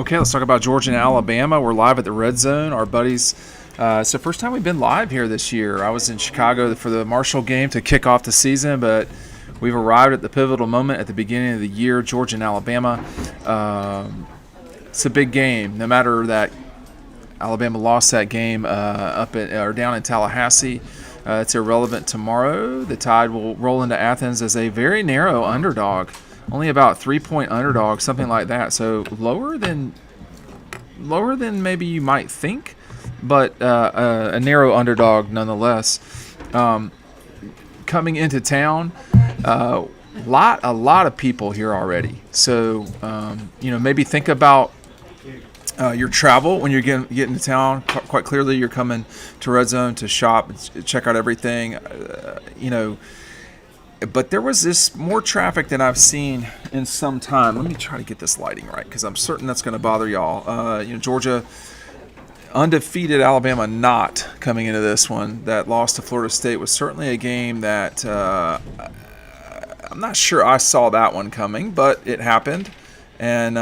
Okay, let's talk about Georgia and Alabama. We're live at the Red Zone. Our buddies, it's the first time we've been live here this year. I was in Chicago for the Marshall game to kick off the season, but we've arrived at the pivotal moment at the beginning of the year, Georgia and Alabama. It's a big game. No matter that Alabama lost that game or down in Tallahassee, it's irrelevant tomorrow. The Tide will roll into Athens as a very narrow underdog. Only about 3-point underdog, something like that. So lower than maybe you might think, but a narrow underdog nonetheless. Coming into town, a lot of people here already. So maybe think about your travel when you're getting to town. Quite clearly, you're coming to Red Zone to shop, check out everything. But there was this more traffic than I've seen in some time. Let me try to get this lighting right because I'm certain that's going to bother y'all. Georgia undefeated, Alabama not coming into this one. That loss to Florida State was certainly a game that I'm not sure I saw that one coming, but it happened. And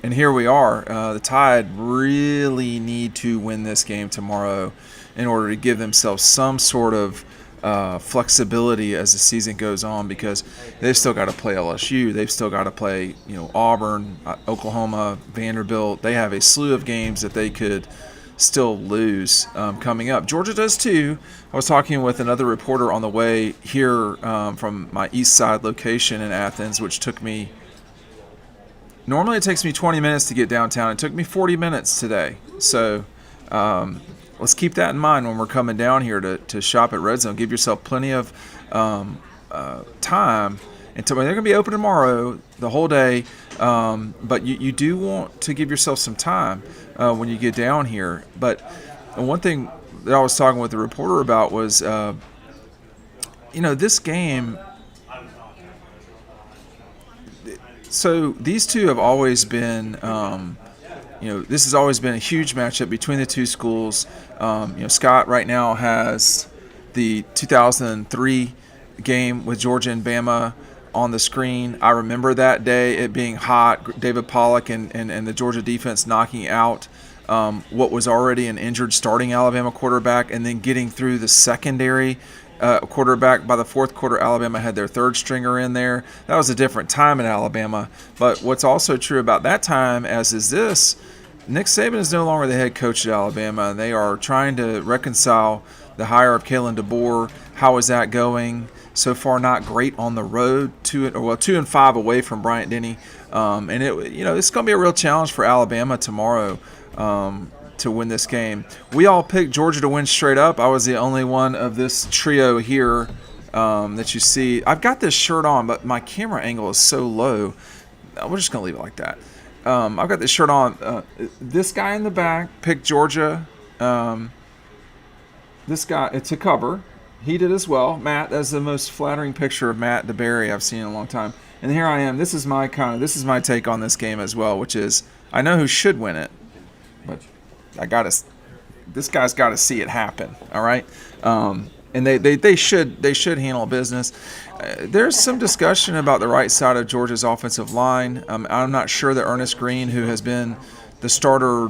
here we are. The Tide really need to win this game tomorrow in order to give themselves some sort of flexibility as the season goes on, because they've still got to play LSU, they've still got to play Auburn, Oklahoma, Vanderbilt. They have a slew of games that they could still lose coming up. Georgia does too. I was talking with another reporter on the way here from my east side location in Athens, which normally it takes me 20 minutes to get downtown. It took me 40 minutes today. So let's keep that in mind when we're coming down here to shop at Red Zone. Give yourself plenty of time. And they're going to be open tomorrow, the whole day. But you do want to give yourself some time when you get down here. But one thing that I was talking with the reporter about was, this game. So these two have always been this has always been a huge matchup between the two schools. Scott right now has the 2003 game with Georgia and Bama on the screen. I remember that day, it being hot, David Pollock and the Georgia defense knocking out what was already an injured starting Alabama quarterback, and then getting through the secondary quarterback. By the fourth quarter, Alabama had their third stringer in there. That was a different time in Alabama. But what's also true about that time, as is this, Nick Saban is no longer the head coach at Alabama. They are trying to reconcile the hire of Kalen DeBoer. How is that going? So far, not great on the road. 2-5 away from Bryant-Denny, and it's going to be a real challenge for Alabama tomorrow to win this game. We all picked Georgia to win straight up. I was the only one of this trio here that you see. I've got this shirt on, but my camera angle is so low. We're just going to leave it like that. I've got this shirt on. This guy in the back picked Georgia. This guy, it's a cover. He did as well. Matt, that's the most flattering picture of Matt DeBerry I've seen in a long time. And here I am. This is my take on this game as well, which is I know who should win it, but this guy's got to see it happen. All right. And they should handle business. There's some discussion about the right side of Georgia's offensive line. I'm not sure that Ernest Green, who has been the starter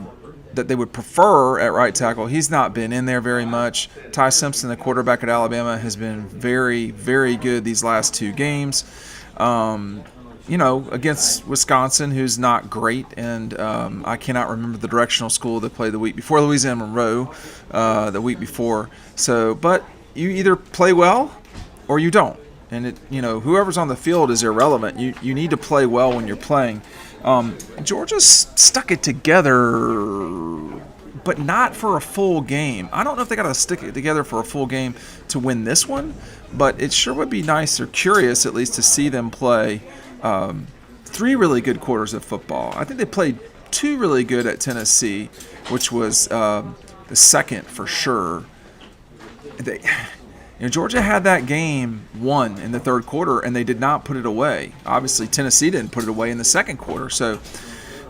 that they would prefer at right tackle, he's not been in there very much. Ty Simpson, the quarterback at Alabama, has been very, very good these last two games. Against Wisconsin, who's not great, and I cannot remember the directional school they played the week before, Louisiana Monroe, the week before. So, but you either play well or you don't, and whoever's on the field is irrelevant. You need to play well when you're playing. Georgia's stuck it together, but not for a full game. I don't know if they got to stick it together for a full game to win this one, but it sure would be nice or curious at least to see them play three really good quarters of football. I think they played two really good at Tennessee, which was the second for sure. Georgia had that game won in the third quarter, and they did not put it away. Obviously, Tennessee didn't put it away in the second quarter, so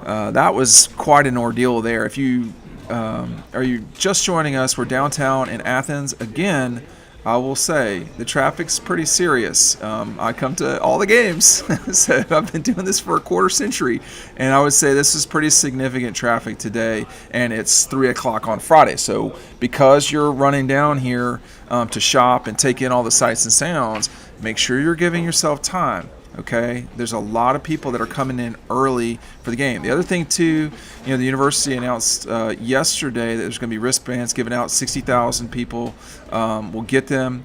that was quite an ordeal there. If you are you just joining us, we're downtown in Athens again. I will say the traffic's pretty serious. I come to all the games, so I've been doing this for a quarter century, and I would say this is pretty significant traffic today, and it's 3 o'clock on Friday. So because you're running down here to shop and take in all the sights and sounds, make sure you're giving yourself time. Okay, there's a lot of people that are coming in early for the game. The other thing too, the university announced yesterday that there's going to be wristbands given out. 60,000 people will get them.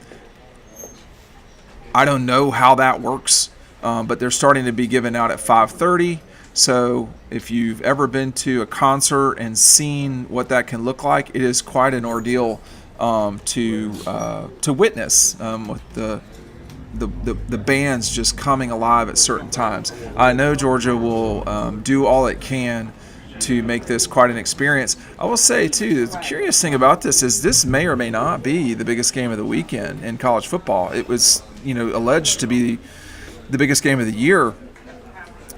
I don't know how that works, but they're starting to be given out at 5:30. So if you've ever been to a concert and seen what that can look like, it is quite an ordeal to witness with the bands just coming alive at certain times. I know Georgia will do all it can to make this quite an experience. I will say, too, the curious thing about this may or may not be the biggest game of the weekend in college football. It was, alleged to be the biggest game of the year,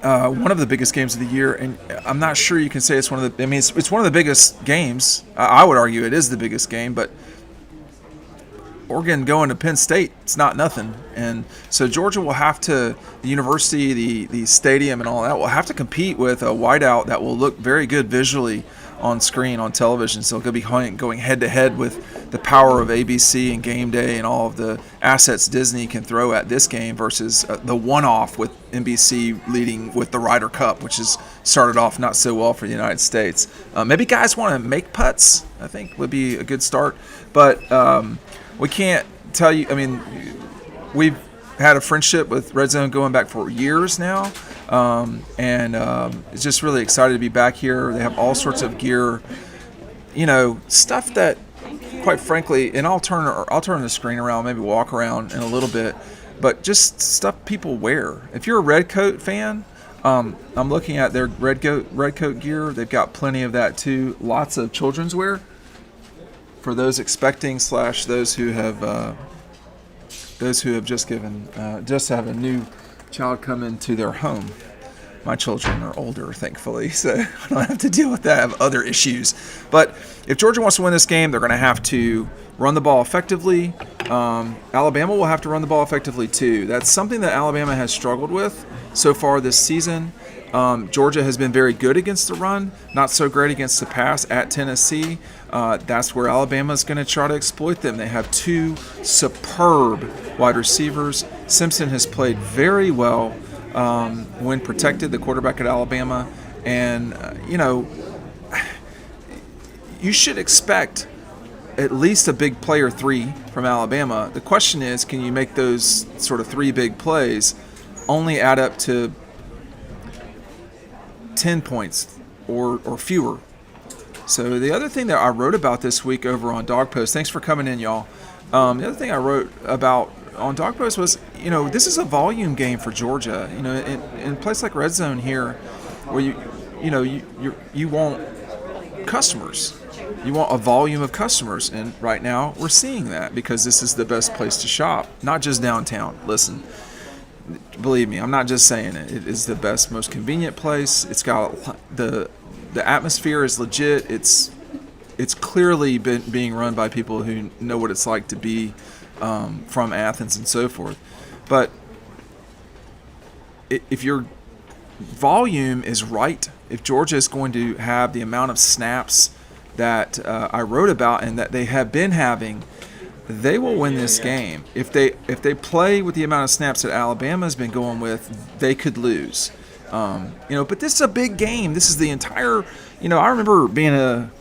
one of the biggest games of the year, and I'm not sure you can say it's one of the – it's one of the biggest games. I would argue it is the biggest game, but Oregon going to Penn State, it's not nothing. And so Georgia will have to, the university, the stadium and all that, will have to compete with a whiteout that will look very good visually on screen, on television. So it'll be going head-to-head with the power of ABC and Game Day and all of the assets Disney can throw at this game versus the one-off with NBC leading with the Ryder Cup, which has started off not so well for the United States. Maybe guys want to make putts, I think would be a good start. But we can't tell you. We've had a friendship with Red Zone going back for years now, and it's just really excited to be back here. They have all sorts of gear, stuff that, quite frankly, and I'll turn the screen around, maybe walk around in a little bit, but just stuff people wear. If you're a Redcoat fan, I'm looking at their Redcoat gear. They've got plenty of that too. Lots of children's wear. For those expecting / those who have just have a new child come into their home. My children are older, thankfully, so I don't have to deal with that. I have other issues. But if Georgia wants to win this game, they're going to have to run the ball effectively. Alabama will have to run the ball effectively too. That's something that Alabama has struggled with so far this season. Georgia has been very good against the run, not so great against the pass at Tennessee. That's where Alabama's going to try to exploit them. They have two superb wide receivers. Simpson has played very well when protected, the quarterback at Alabama. And, you should expect at least a big play or three from Alabama. The question is, can you make those sort of three big plays only add up to 10 points or fewer? So the other thing that I wrote about this week over on Dog Post, thanks for coming in, y'all. The other thing I wrote about on Dog Post was, this is a volume game for Georgia. In a place like Red Zone here, where you want customers. You want a volume of customers, and right now we're seeing that because this is the best place to shop, not just downtown. Listen, believe me, I'm not just saying it. It is the best, most convenient place. It's got the atmosphere is legit. It's clearly being run by people who know what it's like to be from Athens and so forth. But if your volume is right, if Georgia is going to have the amount of snaps that I wrote about and that they have been having, they will win this game. If they play with the amount of snaps that Alabama's been going with, they could lose. But this is a big game. This is the entire. I remember being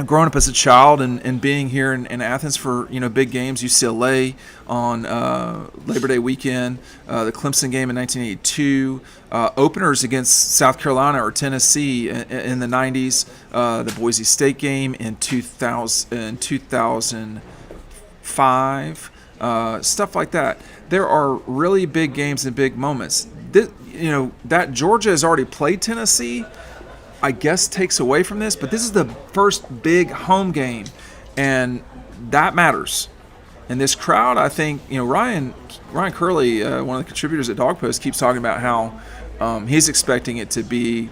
growing up as a child and being here in Athens for big games. UCLA on Labor Day weekend, the Clemson game in 1982, openers against South Carolina or Tennessee in the 90s, the Boise State game in 2005, stuff like that. There are really big games and big moments. That Georgia has already played Tennessee, I guess, takes away from this, but this is the first big home game, and that matters. And this crowd, I think, Ryan Curley, one of the contributors at Dog Post, keeps talking about how he's expecting it to be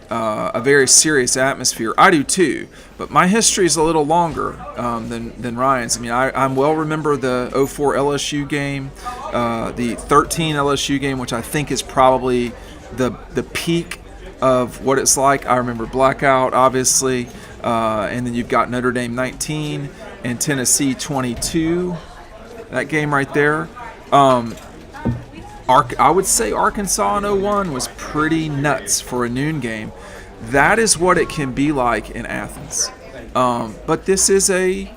a very serious atmosphere. I do too, but my history is a little longer than Ryan's. I mean, I well remember the '04 LSU game, the '13 LSU game, which I think is probably the peak of what it's like. I remember blackout, obviously, and then you've got Notre Dame 19 and Tennessee 22. That game right there. I would say Arkansas in '01 was pretty nuts for a noon game. That is what it can be like in Athens. But this is a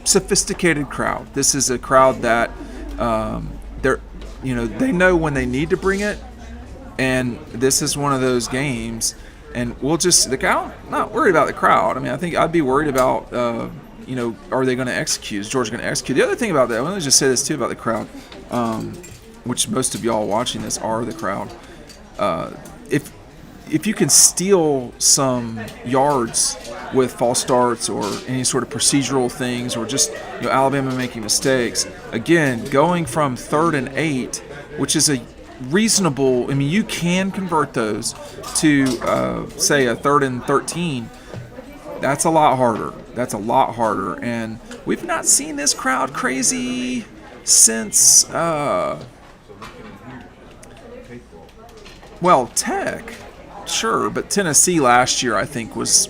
sophisticated crowd. This is a crowd that they know when they need to bring it, and this is one of those games. And I'm not worried about the crowd. I mean, I think I'd be worried about. Are they going to execute? Is Georgia going to execute? The other thing about that, let me just say this too about the crowd, which most of y'all watching this are the crowd. If you can steal some yards with false starts or any sort of procedural things, or just Alabama making mistakes, again, going from 3rd and 8, which is a reasonable. I mean, you can convert those to say a 3rd and 13. That's a lot harder. And we've not seen this crowd crazy since, Tech, sure, but Tennessee last year I think was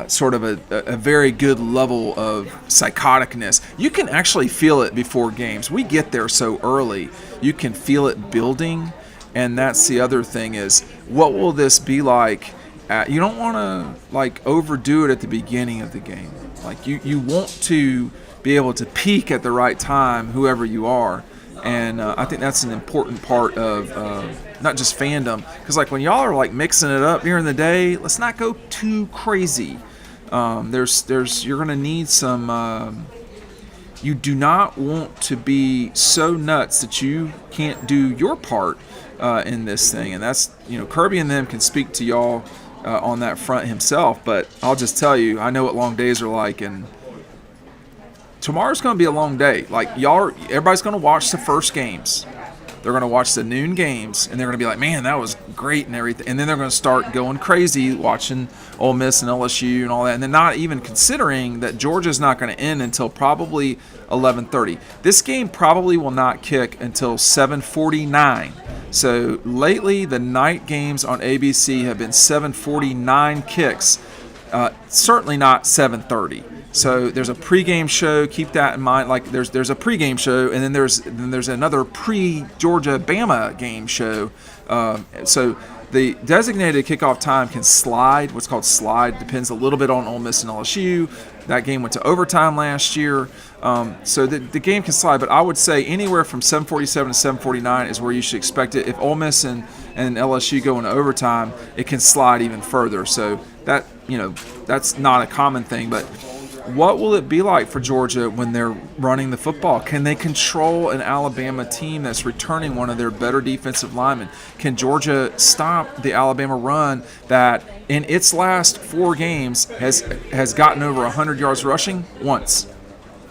sort of a very good level of psychoticness. You can actually feel it before games. We get there so early, you can feel it building, and that's the other thing is, what will this be like? You don't want to overdo it at the beginning of the game. You want to be able to peak at the right time, whoever you are, and I think that's an important part of not just fandom. Because when y'all are mixing it up during the day, let's not go too crazy. You're gonna need some. You do not want to be so nuts that you can't do your part in this thing, and that's Kirby and them can speak to y'all. On that front himself, but I'll just tell you, I know what long days are like, and tomorrow's going to be a long day. Everybody's going to watch the first games. They're going to watch the noon games, and they're going to be like, man, that was great and everything. And then they're going to start going crazy watching Ole Miss and LSU and all that, and then not even considering that Georgia's not going to end until probably 11:30. This game probably will not kick until 7:49. So lately, the night games on ABC have been 7:49 kicks, certainly not 7:30. So there's a pregame show. Keep that in mind. There's a pregame show, and then there's another pre-Georgia Bama game show. So the designated kickoff time can slide. What's called slide depends a little bit on Ole Miss and LSU. That game went to overtime last year. So the game can slide, but I would say anywhere from 7:47 to 7:49 is where you should expect it. If Ole Miss and LSU go into overtime, it can slide even further. So that's not a common thing. But what will it be like for Georgia when they're running the football? Can they control an Alabama team that's returning one of their better defensive linemen? Can Georgia stop the Alabama run that in its last 4 games has gotten over 100 yards rushing once?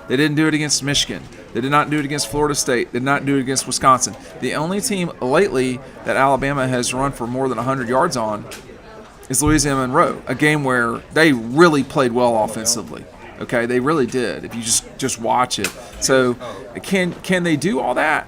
They didn't do it against Michigan. They did not do it against Florida State. They did not do it against Wisconsin. The only team lately that Alabama has run for more than 100 yards on is Louisiana Monroe, a game where they really played well offensively. Okay, they really did. If you just watch it, so can they do all that?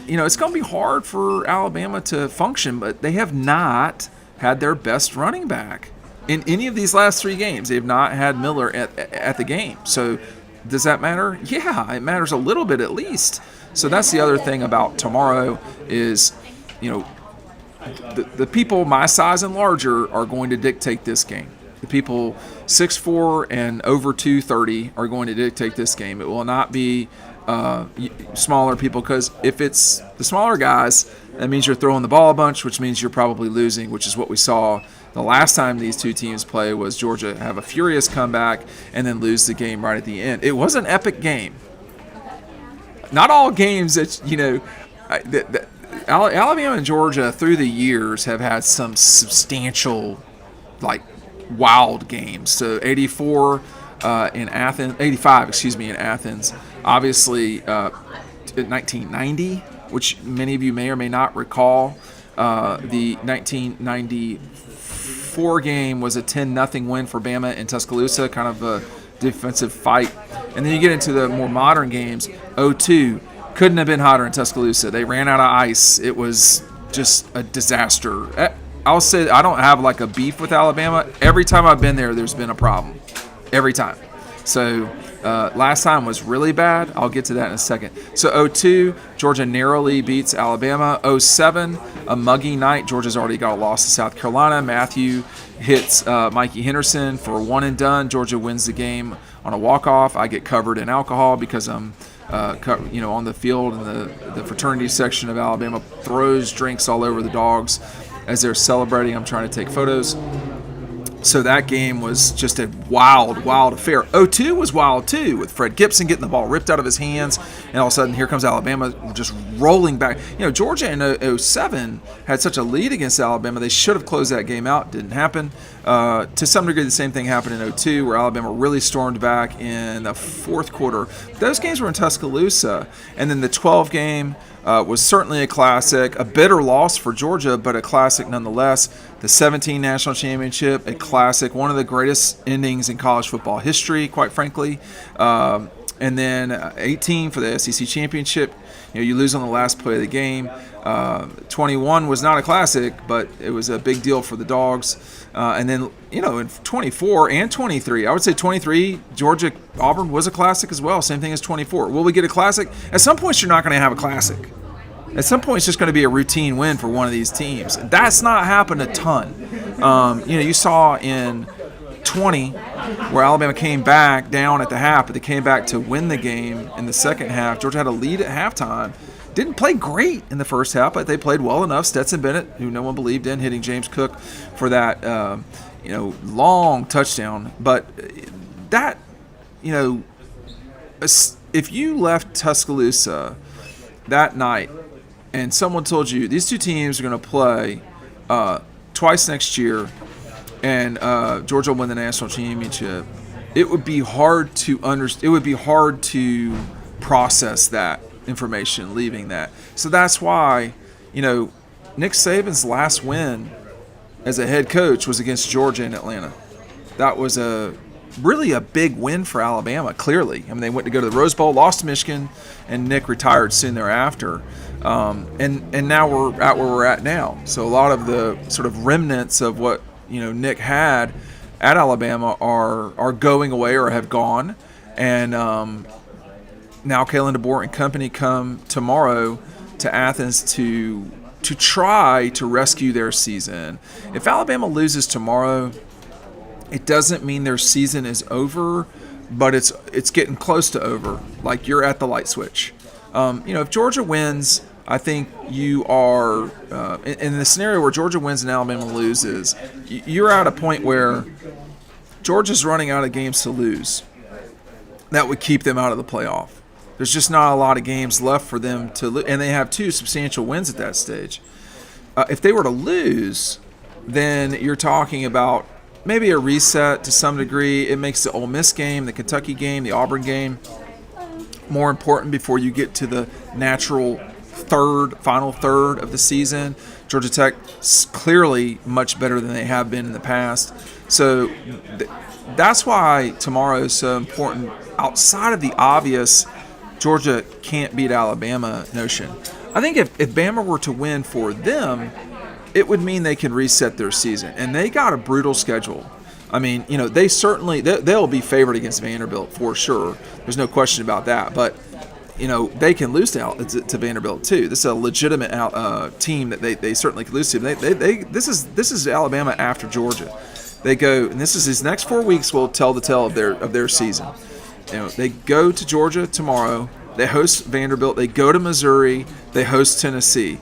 It's going to be hard for Alabama to function, but they have not had their best running back in any of these last 3 games. They have not had Miller at the game. So does that matter? Yeah, it matters a little bit at least. So that's the other thing about tomorrow is, the people my size and larger are going to dictate this game. The people 6'4" and over 230 are going to dictate this game. It will not be smaller people, because if it's the smaller guys, that means you're throwing the ball a bunch, which means you're probably losing, which is what we saw the last time these two teams play. Was Georgia have a furious comeback and then lose the game right at the end. It was an epic game. Not all games that Alabama and Georgia through the years have had some substantial, wild games. So 85 in Athens. Obviously, 1990, which many of you may or may not recall. The 1994 game was a 10-0 win for Bama in Tuscaloosa, kind of a defensive fight. And then you get into the more modern games. 02 couldn't have been hotter in Tuscaloosa. They ran out of ice. It was just a disaster. I'll say I don't have like a beef with Alabama. Every time I've been there, there's been a problem. Every time. So last time was really bad. I'll get to that in a second. So 02, Georgia narrowly beats Alabama. 07, a muggy night. Georgia's already got a loss to South Carolina. Matthew hits Mikey Henderson for a one and done. Georgia wins the game on a walk-off. I get covered in alcohol because I'm on the field, and the fraternity section of Alabama throws drinks all over the dogs as they're celebrating. I'm trying to take photos. So that game was just a wild, wild affair. 02 was wild too, with Fred Gibson getting the ball ripped out of his hands, and all of a sudden here comes Alabama just rolling back. Georgia in 07 had such a lead against Alabama. They should have closed that game out. Didn't happen. To some degree, the same thing happened in 02, where Alabama really stormed back in the fourth quarter. Those games were in Tuscaloosa. And then the 12 game was certainly a classic, a bitter loss for Georgia, but a classic nonetheless. The 17 national championship, a classic, one of the greatest endings in college football history, quite frankly. And then 18 for the SEC championship. You lose on the last play of the game. 21 was not a classic, but it was a big deal for the Dogs. And then, in 24 and 23, I would say 23, Georgia-Auburn was a classic as well. Same thing as 24. Will we get a classic? At some point, you're not going to have a classic. At some point, it's just going to be a routine win for one of these teams. That's not happened a ton. You saw in 20 where Alabama came back down at the half, but they came back to win the game in the second half. Georgia had a lead at halftime. Didn't play great in the first half, but they played well enough. Stetson Bennett, who no one believed in, hitting James Cook for that long touchdown. But that, if you left Tuscaloosa that night and someone told you these two teams are going to play twice next year and Georgia will win the national championship, it would be hard to it would be hard to process that information leaving that. So that's why, Nick Saban's last win as a head coach was against Georgia in Atlanta. That was really a big win for Alabama, clearly. They went to go to the Rose Bowl, lost to Michigan, and Nick retired soon thereafter. And now we're at where we're at now. So a lot of the sort of remnants of what, Nick had at Alabama are going away or have gone. And now Kalen DeBoer and company come tomorrow to Athens to try to rescue their season. If Alabama loses tomorrow, it doesn't mean their season is over, but it's getting close to over. Like, you're at the light switch. If Georgia wins, I think you are in the scenario where Georgia wins and Alabama loses, you're at a point where Georgia's running out of games to lose. That would keep them out of the playoff. There's just not a lot of games left for them to lose, and they have two substantial wins at that stage. If they were to lose, then you're talking about maybe a reset to some degree. It makes the Ole Miss game, the Kentucky game, the Auburn game more important before you get to the natural final third of the season. Georgia Tech is clearly much better than they have been in the past. So that's why tomorrow is so important. Outside of the obvious Georgia can't beat Alabama notion, I think if Bama were to win for them, it would mean they can reset their season. And they got a brutal schedule. They certainly they'll be favored against Vanderbilt for sure. There's no question about that. But they can lose to Vanderbilt too. This is a legitimate team that they certainly could lose to. This is Alabama after Georgia. They go, and these next 4 weeks will tell the tale of their season. They go to Georgia tomorrow. They host Vanderbilt. They go to Missouri. They host Tennessee.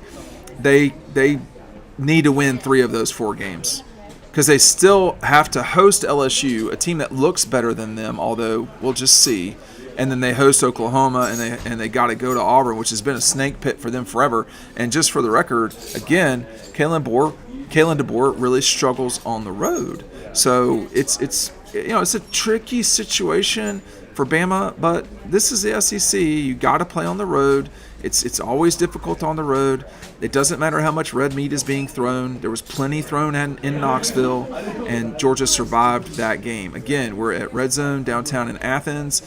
They need to win 3 of those 4 games because they still have to host LSU, a team that looks better than them, although we'll just see. And then they host Oklahoma, and they got to go to Auburn, which has been a snake pit for them forever. And just for the record, again, Kalen DeBoer really struggles on the road. So it's a tricky situation for Bama, but this is the SEC. You got to play on the road. It's always difficult on the road. It doesn't matter how much red meat is being thrown. There was plenty thrown in Knoxville, and Georgia survived that game. Again, we're at Red Zone downtown in Athens.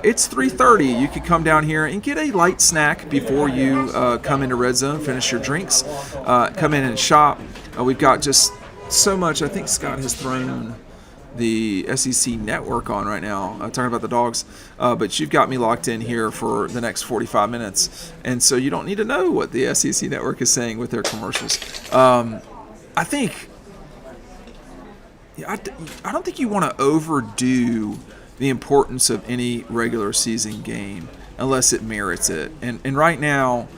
It's 3:30. You could come down here and get a light snack before you come into Red Zone, finish your drinks, come in and shop. We've got just so much. I think Scott has thrown the SEC network on right now, talking about the dogs, but you've got me locked in here for the next 45 minutes, and so you don't need to know what the SEC network is saying with their commercials. I think I don't think you want to overdo the importance of any regular season game unless it merits it, and right now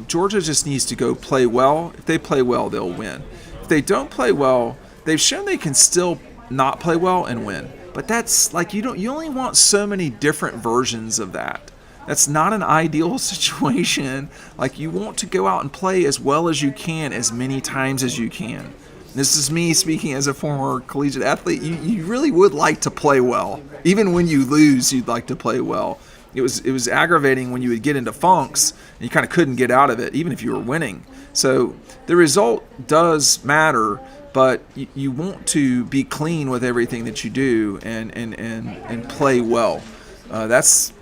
Georgia just needs to go play well. If they play well, they'll win. If they don't play well, they've shown they can still not play well and win. But that's like you only want so many different versions of that. That's not an ideal situation. Like, you want to go out and play as well as you can as many times as you can. This is me speaking as a former collegiate athlete. You really would like to play well. Even when you lose, you'd like to play well. It was aggravating when you would get into funks and you kind of couldn't get out of it, even if you were winning. So the result does matter, but you want to be clean with everything that you do and play well. That's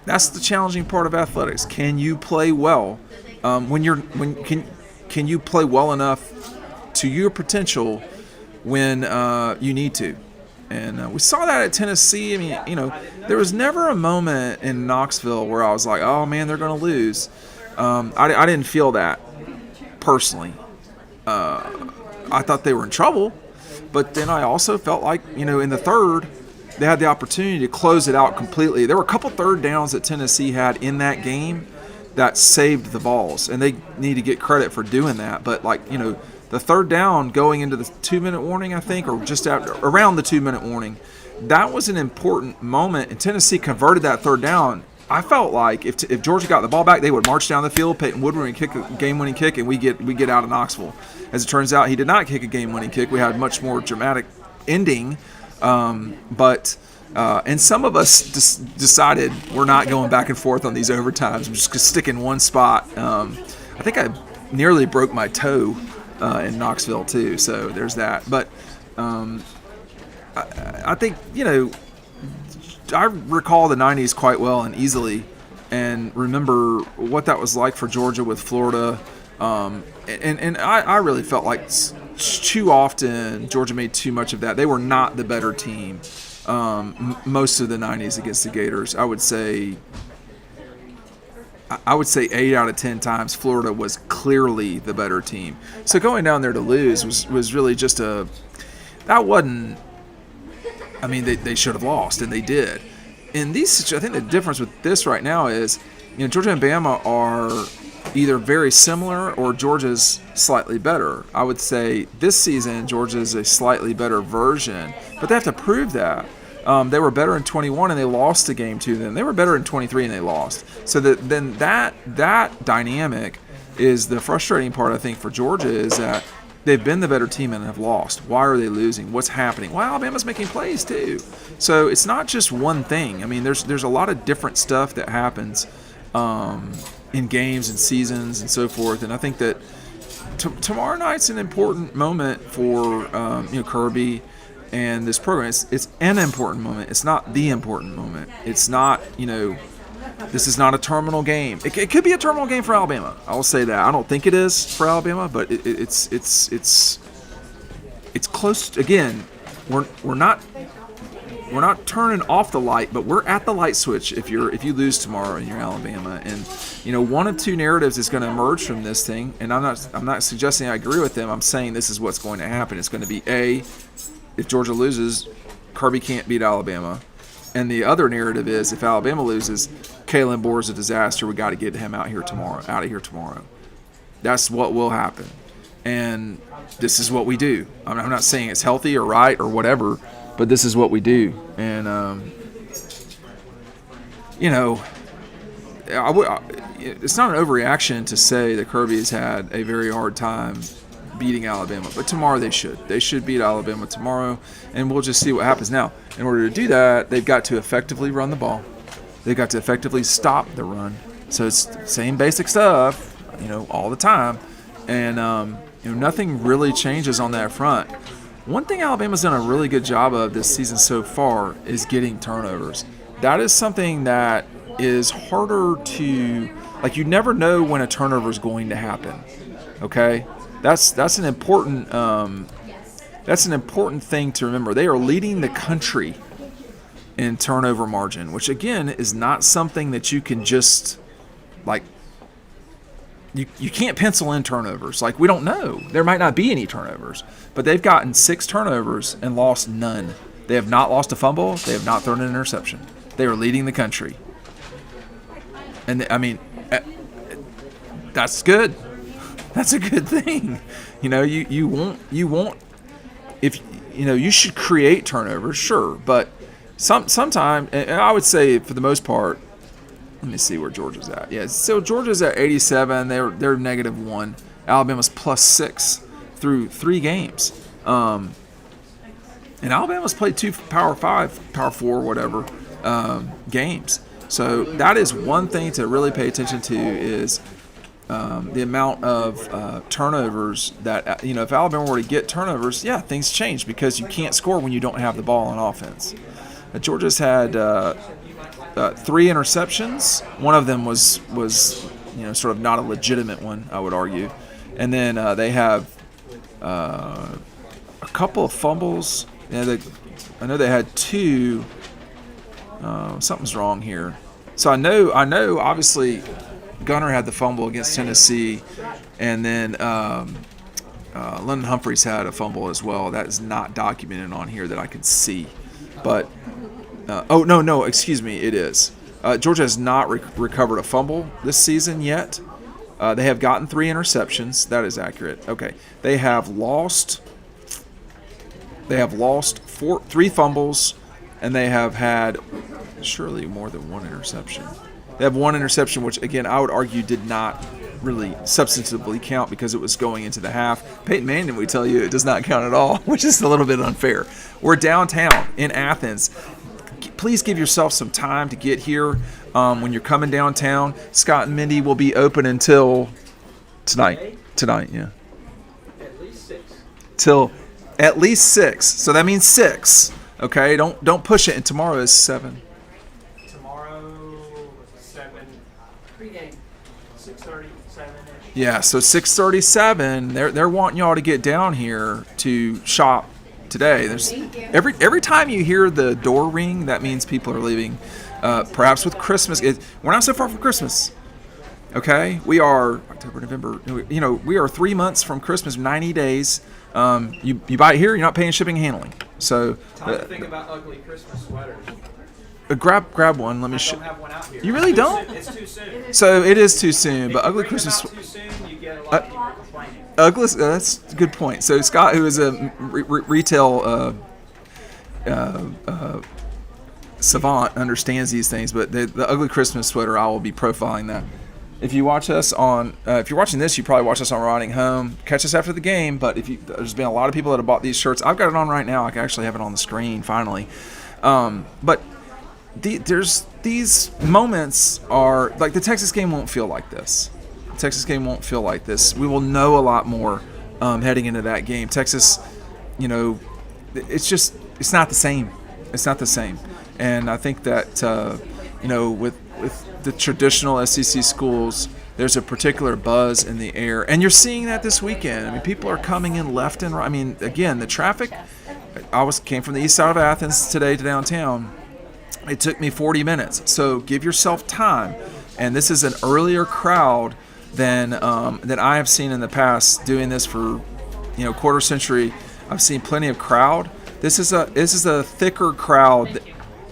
the challenging part of athletics. Can you play well? Can you play well enough to your potential when you need to? And we saw that at Tennessee. I mean, there was never a moment in Knoxville where I was like, oh man, they're going to lose. I didn't feel that personally. I thought they were in trouble, but then I also felt like, in the third, they had the opportunity to close it out completely. There were a couple third downs that Tennessee had in that game that saved the balls, and they need to get credit for doing that. But the third down going into the 2-minute warning, I think, or just around the 2-minute warning, that was an important moment, and Tennessee converted that third down. I felt like if Georgia got the ball back, they would march down the field, Peyton Woodward, and kick a game-winning kick, and we get out of Knoxville. As it turns out, he did not kick a game-winning kick. We had a much more dramatic ending, but some of us decided we're not going back and forth on these overtimes. We're just going to stick in one spot. I think I nearly broke my toe in Knoxville too, so there's that. But I think I recall the 90s quite well and easily, and remember what that was like for Georgia with Florida. And I really felt like too often Georgia made too much of that. They were not the better team most of the 90s against the Gators. I would say 8 out of 10 times Florida was clearly the better team. So going down there to lose was really just that wasn't. I mean, they should have lost, and they did. In these situations, I think the difference with this right now is, Georgia and Bama are either very similar or Georgia's slightly better. I would say this season Georgia's a slightly better version, but they have to prove that. They were better in 21 and they lost a game to them. They were better in 23 and they lost. So that dynamic is the frustrating part, I think, for Georgia, is that they've been the better team and have lost. Why are they losing? What's happening? Well, Alabama's making plays too. So it's not just one thing. I mean, there's a lot of different stuff that happens in games and seasons and so forth. And I think that tomorrow night's an important moment for Kirby and this program. It's an important moment. It's not the important moment. It's not, this is not a terminal game. It could be a terminal game for Alabama. I will say that. I don't think it is for Alabama, but it's close. Again, we're not turning off the light, but we're at the light switch if you lose tomorrow and you're Alabama. And one of two narratives is going to emerge from this thing. And I'm not suggesting I agree with them. I'm saying this is what's going to happen. It's going to be if Georgia loses, Kirby can't beat Alabama. And the other narrative is, if Alabama loses, Kalen Bohr is a disaster. We got to get him out of here tomorrow. That's what will happen. And this is what we do. I'm not saying it's healthy or right or whatever, but this is what we do. And, it's not an overreaction to say that Kirby has had a very hard time beating Alabama, but tomorrow they should beat Alabama tomorrow, and we'll just see what happens. Now, in order to do that, they've got to effectively run the ball. They've got to effectively stop the run, So it's the same basic stuff, all the time, and nothing really changes on that front. One thing Alabama's done a really good job of this season so far is getting turnovers. That is something that is harder to, you never know when a turnover is going to happen. Okay, that's an important thing to remember. They are leading the country in turnover margin, which again is not something that you can just you can't pencil in turnovers. We don't know. There might not be any turnovers, but they've gotten 6 turnovers and lost none. They have not lost a fumble. They have not thrown an interception. They are leading the country. And that's good. That's a good thing. You won't if you should create turnovers, sure, but sometime, and I would say for the most part, let me see where Georgia's at. Yeah, so Georgia's at 87. They're -1. Alabama's +6 through 3 games. And Alabama's played 2 Power 5, Power 4, whatever games. So that is one thing to really pay attention to is the amount of turnovers that, if Alabama were to get turnovers, yeah, things change because you can't score when you don't have the ball on offense. Georgia's had 3 interceptions. One of them was sort of not a legitimate one, I would argue. And then they have a couple of fumbles. I know they had 2. Something's wrong here. So I know. Obviously, Gunner had the fumble against Tennessee, and then London Humphreys had a fumble as well. That is not documented on here that I can see. But no, excuse me, it is. Georgia has not recovered a fumble this season yet. They have gotten 3 interceptions. That is accurate. Okay, they have lost 3 fumbles, and they have had surely more than 1 interception. They have 1 interception, which again I would argue did not really substantively count because it was going into the half. Peyton Manning would tell you it does not count at all, which is a little bit unfair. We're downtown in Athens. Please give yourself some time to get here. When you're coming downtown, Scott and Mindy will be open until tonight. Tonight, yeah. At least 6. Till at least 6. So that means 6. Okay, don't push it. And tomorrow is 7. Tomorrow 7. Pre-game 6:30, 7-ish. Yeah, so 6:37. They're wanting y'all to get down here to shop today. There's every time you hear the door ring, that means people are leaving. Perhaps with Christmas, we're not so far from Christmas. Okay, we are October, November. We are 3 months from Christmas, 90 days. You buy it here, you're not paying shipping and handling. So time to think about ugly Christmas sweaters. Grab one. Let me show. I don't have one out here. You really don't? It's too soon. So it is too soon. But ugly Christmas. Too soon, you get a lot of people complaining. Ugly. That's a good point. So Scott, who is a retail savant, understands these things. But the ugly Christmas sweater, I will be profiling that. If you watch us on, if you're watching this, you probably watch us on Riding Home. Catch us after the game. But there's been a lot of people that have bought these shirts. I've got it on right now. I can actually have it on the screen finally. But there's these moments are like the Texas game won't feel like this. The Texas game won't feel like this. We will know a lot more heading into that game. Texas, it's not the same. It's not the same. And I think that with the traditional SEC schools, there's a particular buzz in the air, and you're seeing that this weekend. I mean, people are coming in left and right. I mean, again, the traffic. Came from the east side of Athens today to downtown. It took me 40 minutes. So give yourself time. And this is an earlier crowd than I have seen in the past. Doing this for quarter century, I've seen plenty of crowd. This is a thicker crowd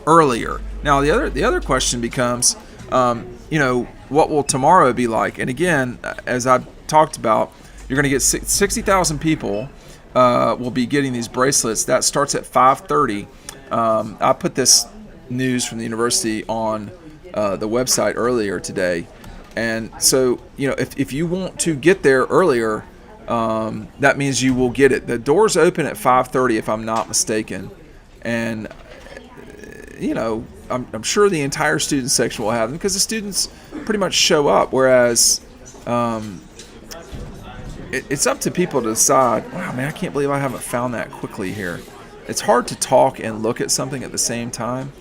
earlier. Now the other question becomes, what will tomorrow be like? And again, as I've talked about, you're going to get 60,000 people will be getting these bracelets. That starts at 5:30. I put this news from the university on the website earlier today. And so, if you want to get there earlier, that means you will get it. The doors open at 5:30 if I'm not mistaken. And, I'm sure the entire student section will have them because the students pretty much show up. Whereas it's up to people to decide. Wow, man, I can't believe I haven't found that quickly here. It's hard to talk and look at something at the same time,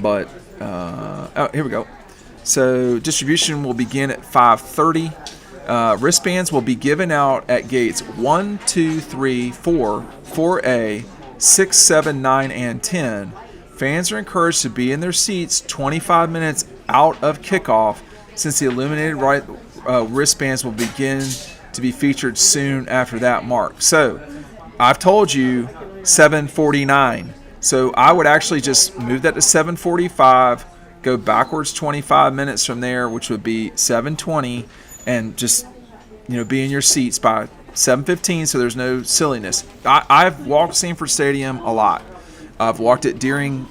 but oh, here we go. So distribution will begin at 5:30. Wristbands will be given out at gates 1, 2, 3, 4, 4A, 6, 7, 9, and 10. Fans are encouraged to be in their seats 25 minutes out of kickoff since the illuminated wristbands will begin to be featured soon after that mark. So I've told you 7:49. So I would actually just move that to 7:45, go backwards 25 minutes from there, which would be 7:20, and just be in your seats by 7:15 so there's no silliness. I've walked Sanford Stadium a lot. I've walked it during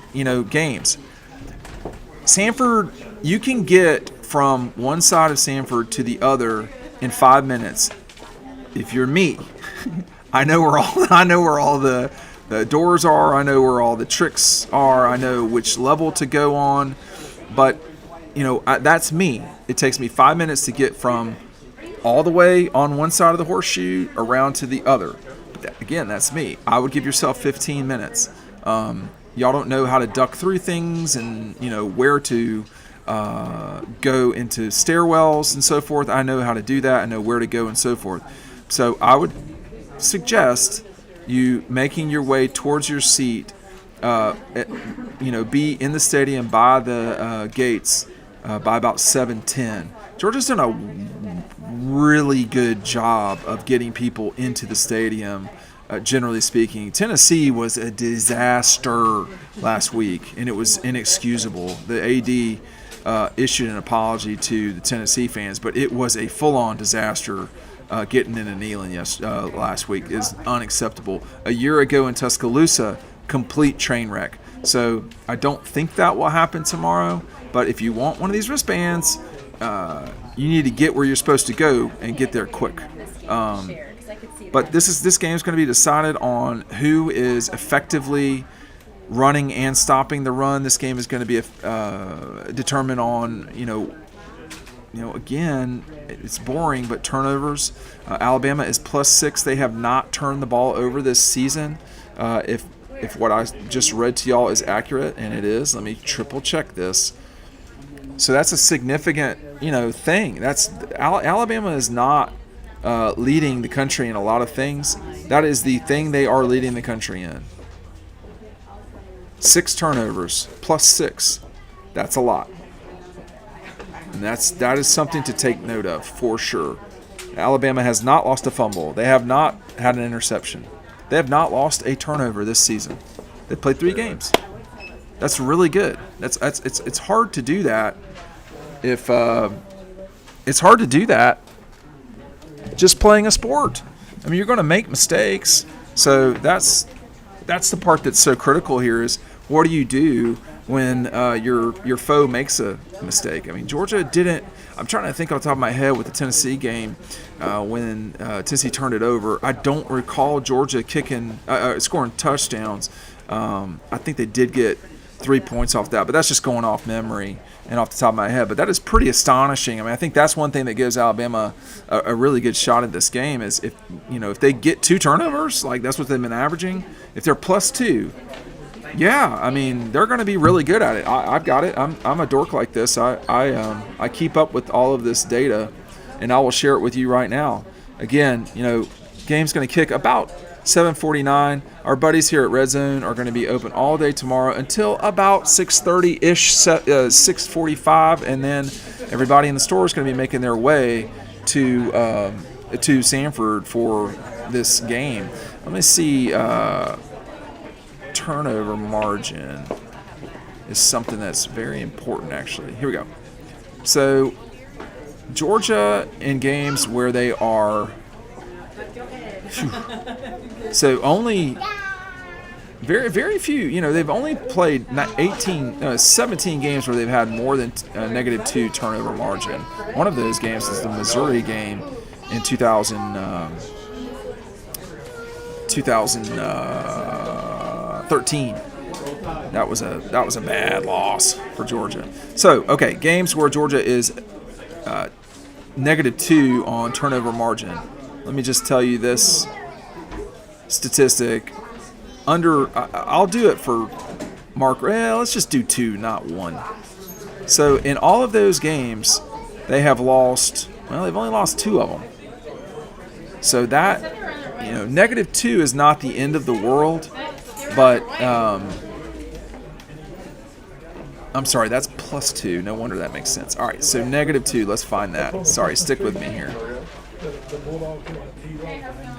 games. Sanford, you can get from one side of Sanford to the other in 5 minutes. If you're me, I know where all the doors are. I know where all the tricks are. I know which level to go on. But that's me. It takes me 5 minutes to get from all the way on one side of the horseshoe around to the other. But again, that's me. I would give yourself 15 minutes. Y'all don't know how to duck through things and where to go into stairwells and so forth. I know how to do that. I know where to go and so forth. So I would suggest you making your way towards your seat. Be in the stadium by the gates by about 7:10. Georgia's done a really good job of getting people into the stadium. Generally speaking, Tennessee was a disaster last week, and it was inexcusable. The AD issued an apology to the Tennessee fans, but it was a full-on disaster. Getting in and kneeling last week is unacceptable. A year ago in Tuscaloosa, complete train wreck. So I don't think that will happen tomorrow, but if you want one of these wristbands, you need to get where you're supposed to go and get there quick. But this game is going to be decided on who is effectively running and stopping the run. This game is going to be determined on again, it's boring, but turnovers. Alabama is +6. They have not turned the ball over this season. If what I just read to y'all is accurate, and it is, let me triple check this. So that's a significant thing. That's Alabama is not leading the country in a lot of things. That is the thing they are leading the country in. 6 turnovers +6. That's a lot. And that is something to take note of for sure. Alabama has not lost a fumble. They have not had an interception. They have not lost a turnover this season. They played 3 games. That's really good. It's hard to do that. It's hard to do that just playing a sport. I mean, you're going to make mistakes. So that's the part that's so critical here is what do you do when your foe makes a mistake? I mean, Georgia didn't. I'm trying to think off the top of my head with the Tennessee game when Tennessee turned it over. I don't recall Georgia scoring touchdowns. I think they did get 3 points off that, but that's just going off memory and off the top of my head. But that is pretty astonishing. I mean, I think that's one thing that gives Alabama a really good shot at this game is if they get 2 turnovers, like that's what they've been averaging. If they're +2. Yeah, I mean they're going to be really good at it. I've got it. I'm a dork like this. I keep up with all of this data, and I will share it with you right now. Again, game's going to kick about 7:49. Our buddies here at Red Zone are going to be open all day tomorrow until about 6:30-ish, 6:45, and then everybody in the store is going to be making their way to Sanford for this game. Let me see. Turnover margin is something that's very important, actually. Here we go. So Georgia in games where they are so only very, very few, they've only played 17 games where they've had more than -2 turnover margin. One of those games is the Missouri game in 2013. That was a bad loss for Georgia. So, okay, games where Georgia is -2 on turnover margin. Let me just tell you this statistic. I'll do it for Mark. Let's just do 2, not 1. So in all of those games, they have lost. Well, they've only lost 2 of them. So that, -2 is not the end of the world, but I'm sorry, that's +2. No wonder that makes sense. All right, so -2. Let's find that. Sorry, stick with me here.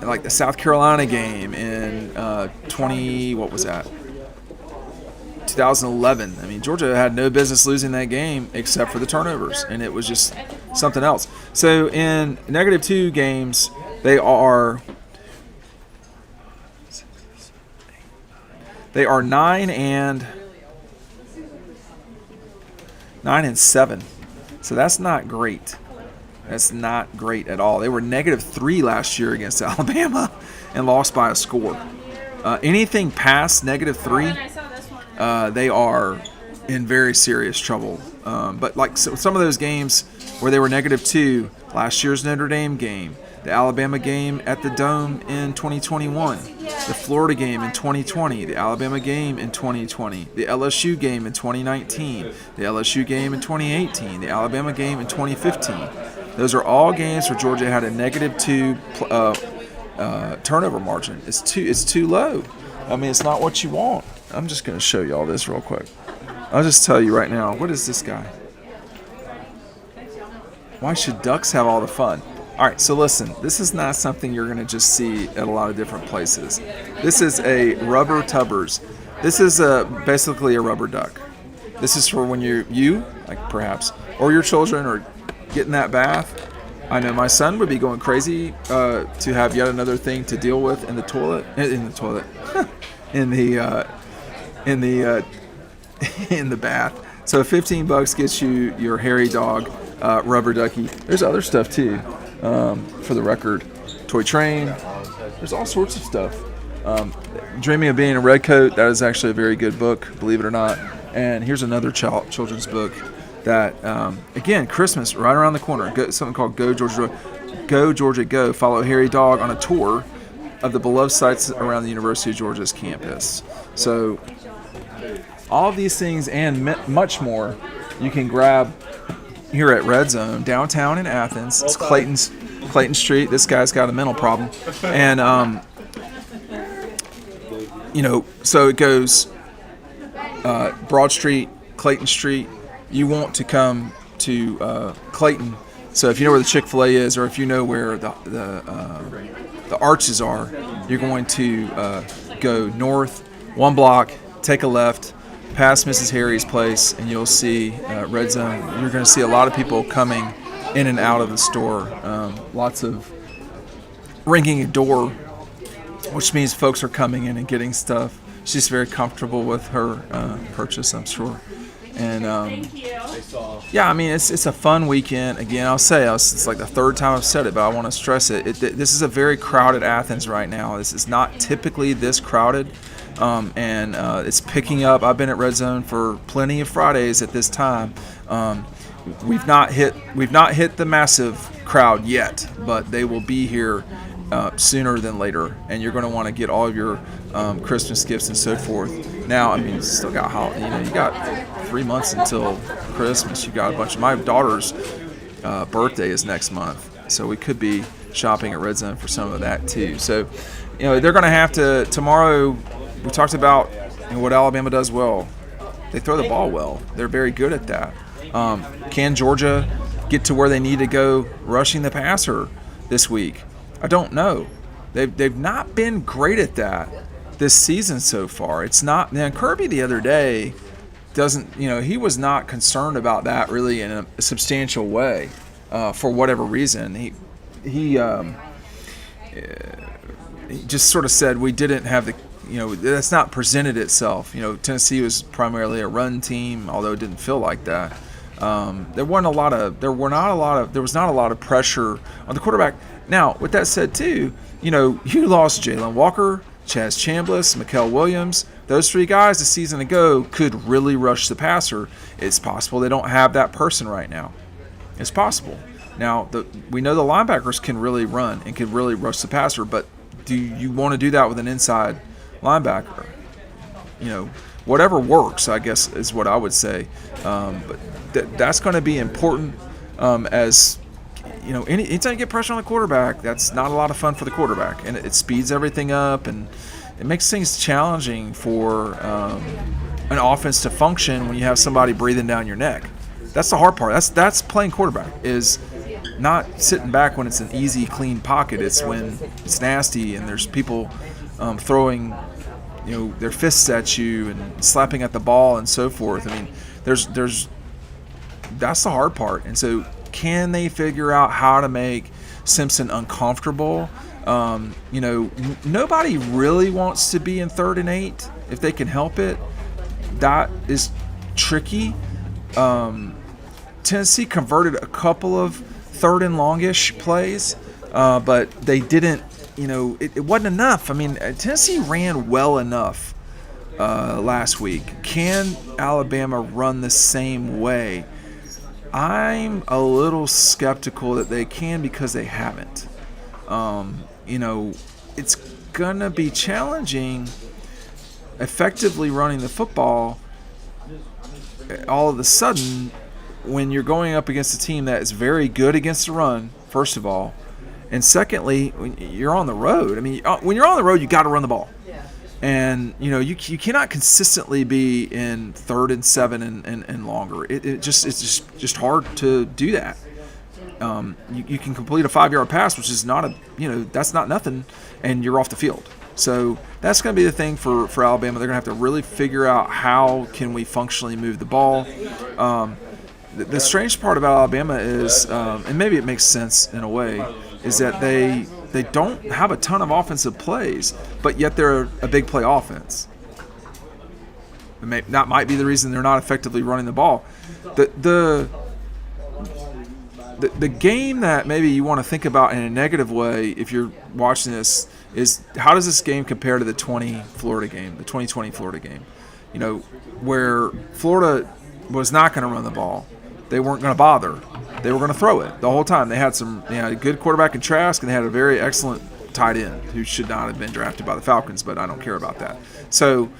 Like the South Carolina game in 2011. I mean, Georgia had no business losing that game except for the turnovers, and it was just something else. So in -2 games, they are 9-7. So that's not great. That's not great at all. They were -3 last year against Alabama and lost by a score. Anything past -3, they are in very serious trouble. But like some of those games where they were -2, last year's Notre Dame game, the Alabama game at the Dome in 2021, the Florida game in 2020, the Alabama game in 2020, the LSU game in 2019, the LSU game in 2018, the Alabama game in 2015. Those are all games where Georgia had a -2 turnover margin. It's too low. I mean, it's not what you want. I'm just going to show you all this real quick. I'll just tell you right now. What is this guy? Why should ducks have all the fun? All right, so listen. This is not something you're going to just see at a lot of different places. This is a rubber tubbers. This is basically a rubber duck. This is for when you like perhaps, or your children are getting that bath. I know my son would be going crazy to have yet another thing to deal with in the toilet, in the bath. So $15 gets you your hairy dog rubber ducky. There's other stuff too, for the record. Toy train. There's all sorts of stuff. Dreaming of Being a Redcoat. That is actually a very good book, believe it or not. And here's another children's book that, again, Christmas right around the corner. Something called Go Georgia Go. Follow Harry Dog on a tour of the beloved sites around the University of Georgia's campus. So all of these things and much more you can grab here at Red Zone downtown in Athens. It's Clayton Street. This guy's got a mental problem, and so it goes Broad Street, Clayton Street. You want to come to Clayton. So if you know where the Chick-fil-A is, or if you know where the arches are, you're going to go north 1 block, take a left, past Mrs. Harry's place, and you'll see Red Zone. You're going to see a lot of people coming in and out of the store. Lots of ringing a door, which means folks are coming in and getting stuff. She's very comfortable with her purchase, I'm sure. And yeah, I mean, it's a fun weekend. Again, I'll say it's like the third time I've said it, but I want to stress it. This is a very crowded Athens right now. This is not typically this crowded, and it's picking up. I've been at Red Zone for plenty of Fridays at this time. We've not hit the massive crowd yet, but they will be here sooner than later, and you're going to want to get all of your Christmas gifts and so forth. Now, I mean, still got you got 3 months until Christmas. You got a bunch. My daughter's birthday is next month, so we could be shopping at Red Zone for some of that too. So, they're going to have to tomorrow. We talked about what Alabama does well. They throw the ball well. They're very good at that. Can Georgia get to where they need to go rushing the passer this week? I don't know. They've not been great at that this season so far. It's not. Now Kirby the other day he was not concerned about that really in a substantial way for whatever reason. He just sort of said we didn't have the. That's not presented itself. Tennessee was primarily a run team, although it didn't feel like that. There was not a lot of pressure on the quarterback. Now, with that said, too, you lost Jalen Walker, Chaz Chambliss, Mikael Williams, those 3 guys a season ago could really rush the passer. It's possible they don't have that person right now. It's possible. Now, we know the linebackers can really run and can really rush the passer, but do you want to do that with an inside linebacker? Whatever works, I guess, is what I would say. But that's going to be important as anytime you get pressure on the quarterback, that's not a lot of fun for the quarterback, and it speeds everything up, and it makes things challenging for an offense to function when you have somebody breathing down your neck. That's the hard part. That's playing quarterback, is not sitting back when it's an easy, clean pocket. It's when it's nasty and there's people throwing their fists at you and slapping at the ball and so forth. I mean, that's the hard part. And so, can they figure out how to make Simpson uncomfortable? Nobody really wants to be in 3rd and 8 if they can help it. That is tricky. Tennessee converted a couple of 3rd and longish plays, but they didn't. It wasn't enough. I mean, Tennessee ran well enough last week. Can Alabama run the same way? I'm a little skeptical that they can, because they haven't. It's going to be challenging effectively running the football all of a sudden when you're going up against a team that is very good against the run, first of all. And secondly, when you're on the road. I mean, when you're on the road, you got to run the ball. And, you cannot consistently be in 3rd and 7 and longer. It's just hard to do that. You can complete a 5-yard pass, which is not that's not nothing, and you're off the field. So that's going to be the thing for Alabama. They're going to have to really figure out how can we functionally move the ball. The strange part about Alabama is, and maybe it makes sense in a way, is that they don't have a ton of offensive plays, but yet they're a big play offense. That might be the reason they're not effectively running the ball. The game that maybe you want to think about in a negative way if you're watching this is, how does this game compare to the 2020 Florida game? Where Florida was not going to run the ball. They weren't going to bother. They were going to throw it the whole time. They had a good quarterback in Trask, and they had a very excellent tight end who should not have been drafted by the Falcons, but I don't care about that. So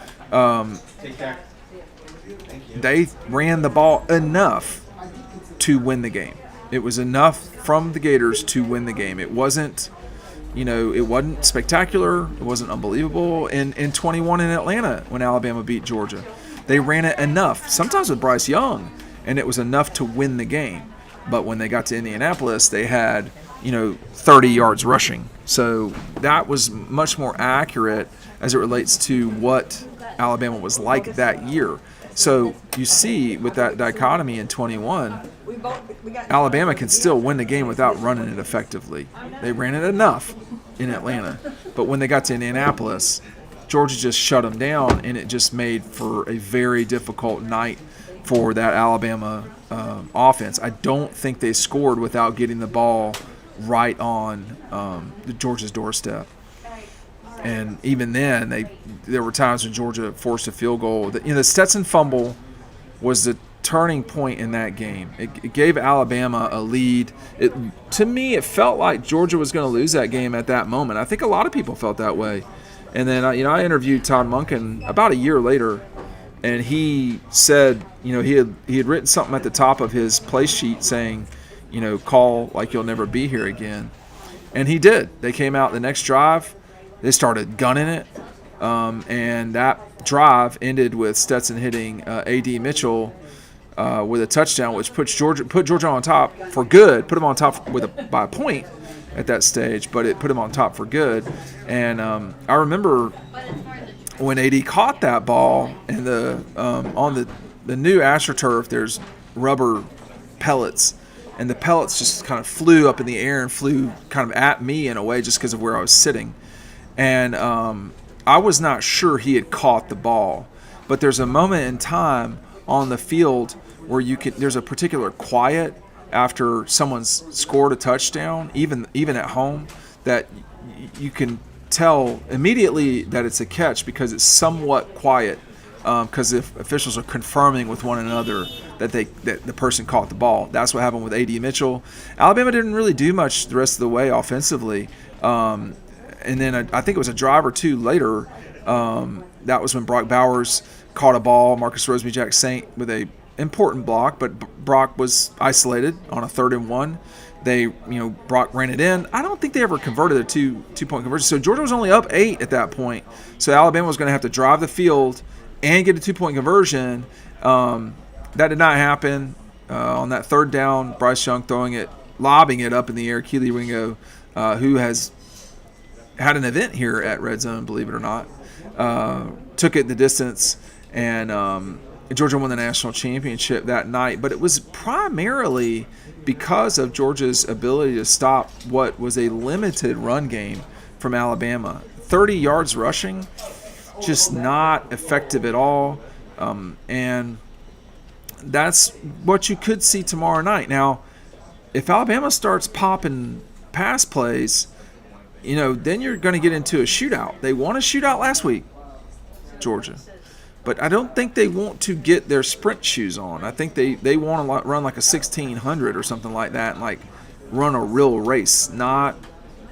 they ran the ball enough to win the game. It was enough from the Gators to win the game. It wasn't, it wasn't spectacular. It wasn't unbelievable. In 21 in Atlanta when Alabama beat Georgia, they ran it enough, sometimes with Bryce Young, and it was enough to win the game. But when they got to Indianapolis, they had, 30 yards rushing. So that was much more accurate as it relates to what Alabama was like that year. So you see with that dichotomy in 21, Alabama can still win the game without running it effectively. They ran it enough in Atlanta. But when they got to Indianapolis, Georgia just shut them down, and it just made for a very difficult night for that Alabama offense. I don't think they scored without getting the ball right on Georgia's doorstep. And even then, there were times when Georgia forced a field goal. The Stetson fumble was the turning point in that game. It gave Alabama a lead. To me, it felt like Georgia was going to lose that game at that moment. I think a lot of people felt that way. And then, I interviewed Todd Monken about a year later, and he said, he had written something at the top of his play sheet saying, call like you'll never be here again. And he did. They came out the next drive. They started gunning it, and that drive ended with Stetson hitting A.D. Mitchell with a touchdown, which put Georgia on top for good. Put them on top by a point at that stage, but it put them on top for good. And I remember when A.D. caught that ball, and on the new AstroTurf, there's rubber pellets. And the pellets just kind of flew up in the air and flew kind of at me in a way just because of where I was sitting. And I was not sure he had caught the ball. But there's a moment in time on the field where there's a particular quiet after someone's scored a touchdown, even at home, that you can tell immediately that it's a catch because it's somewhat quiet. Because if officials are confirming with one another that the person caught the ball. That's what happened with A.D. Mitchell. Alabama didn't really do much the rest of the way offensively. And then I think it was a drive or two later. That was when Brock Bowers caught a ball. Marcus Rosemy-Jack Saint with a important block, but Brock was isolated on a 3rd and 1. Brock ran it in. I don't think they ever converted a two-point conversion. So Georgia was only up 8 at that point. So Alabama was going to have to drive the field and get a 2-point conversion. That did not happen. On that 3rd down, Bryce Young lobbing it up in the air. Keely Ringo, who has had an event here at Red Zone, believe it or not, took it the distance, and Georgia won the national championship that night. But it was primarily because of Georgia's ability to stop what was a limited run game from Alabama. 30 yards rushing, just not effective at all. And that's what you could see tomorrow night. Now, if Alabama starts popping pass plays, then you're going to get into a shootout. They won a shootout last week, Georgia. But I don't think they want to get their sprint shoes on. I think they want to run like a 1600 or something like that and like run a real race, not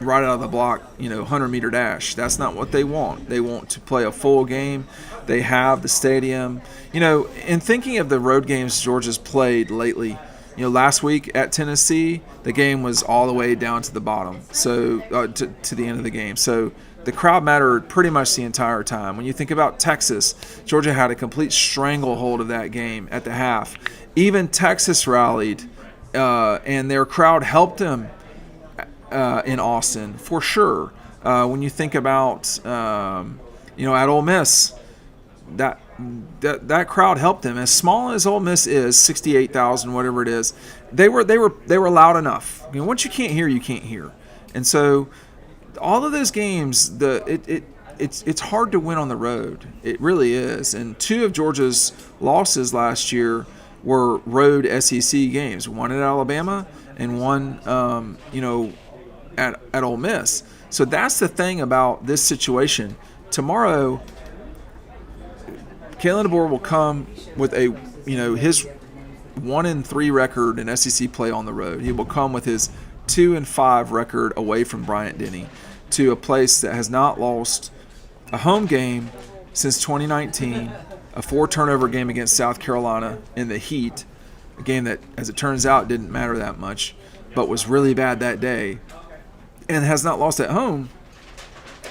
right out of the block, 100-meter dash. That's not what they want. They want to play a full game. They have the stadium. In thinking of the road games Georgia's played lately, last week at Tennessee, the game was all the way down to the bottom, so to the end of the game. So the crowd mattered pretty much the entire time. When you think about Texas, Georgia had a complete stranglehold of that game at the half. Even Texas rallied, and their crowd helped them in Austin for sure. When you think about at Ole Miss, that crowd helped them. As small as Ole Miss is, 68,000, whatever it is, they were loud enough. Once you can't hear, you can't hear. And so all of those games, it's hard to win on the road. It really is. And 2 of Georgia's losses last year were road SEC games. One at Alabama and one at Ole Miss. So that's the thing about this situation. Tomorrow, Kalen DeBoer will come with his 1-3 record in SEC play on the road. He will come with his 2-5 record away from Bryant-Denny to a place that has not lost a home game since 2019, a 4-turnover game against South Carolina in the heat, a game that, as it turns out, didn't matter that much, but was really bad that day, and has not lost at home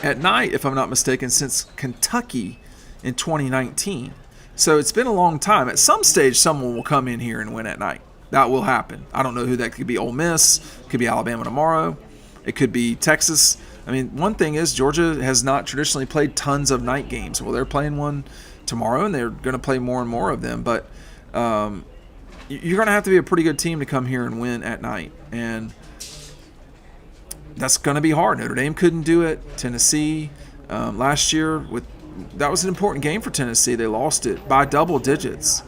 at night, if I'm not mistaken, since Kentucky in 2019. So it's been a long time. At some stage, someone will come in here and win at night. That will happen. I don't know who that could be. Ole Miss, could be Alabama tomorrow. It could be Texas. I mean, one thing is Georgia has not traditionally played tons of night games. Well, they're playing one tomorrow, and they're going to play more and more of them. But you're going to have to be a pretty good team to come here and win at night. And that's going to be hard. Notre Dame couldn't do it. Tennessee last year, that was an important game for Tennessee. They lost it by double digits.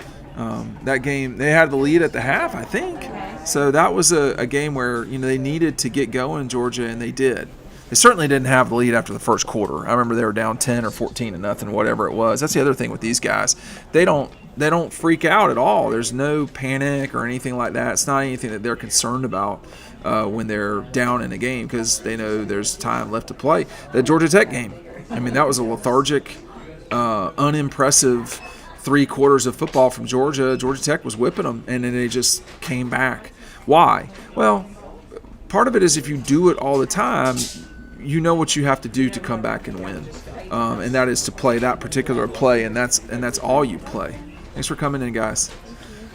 That game, they had the lead at the half, I think. So that was a game where they needed to get going, Georgia, and they did. They certainly didn't have the lead after the first quarter. I remember they were down 10 or 14-0, whatever it was. That's the other thing with these guys. They don't freak out at all. There's no panic or anything like that. It's not anything that they're concerned about when they're down in a game because they know there's time left to play. The Georgia Tech game, I mean, that was a lethargic, unimpressive 3 quarters of football from Georgia. Georgia Tech was whipping them, and then they just came back. Why? Well, part of it is if you do it all the time, you know what you have to do to come back and win, and that is to play that particular play, and that's all you play. Thanks for coming in, guys.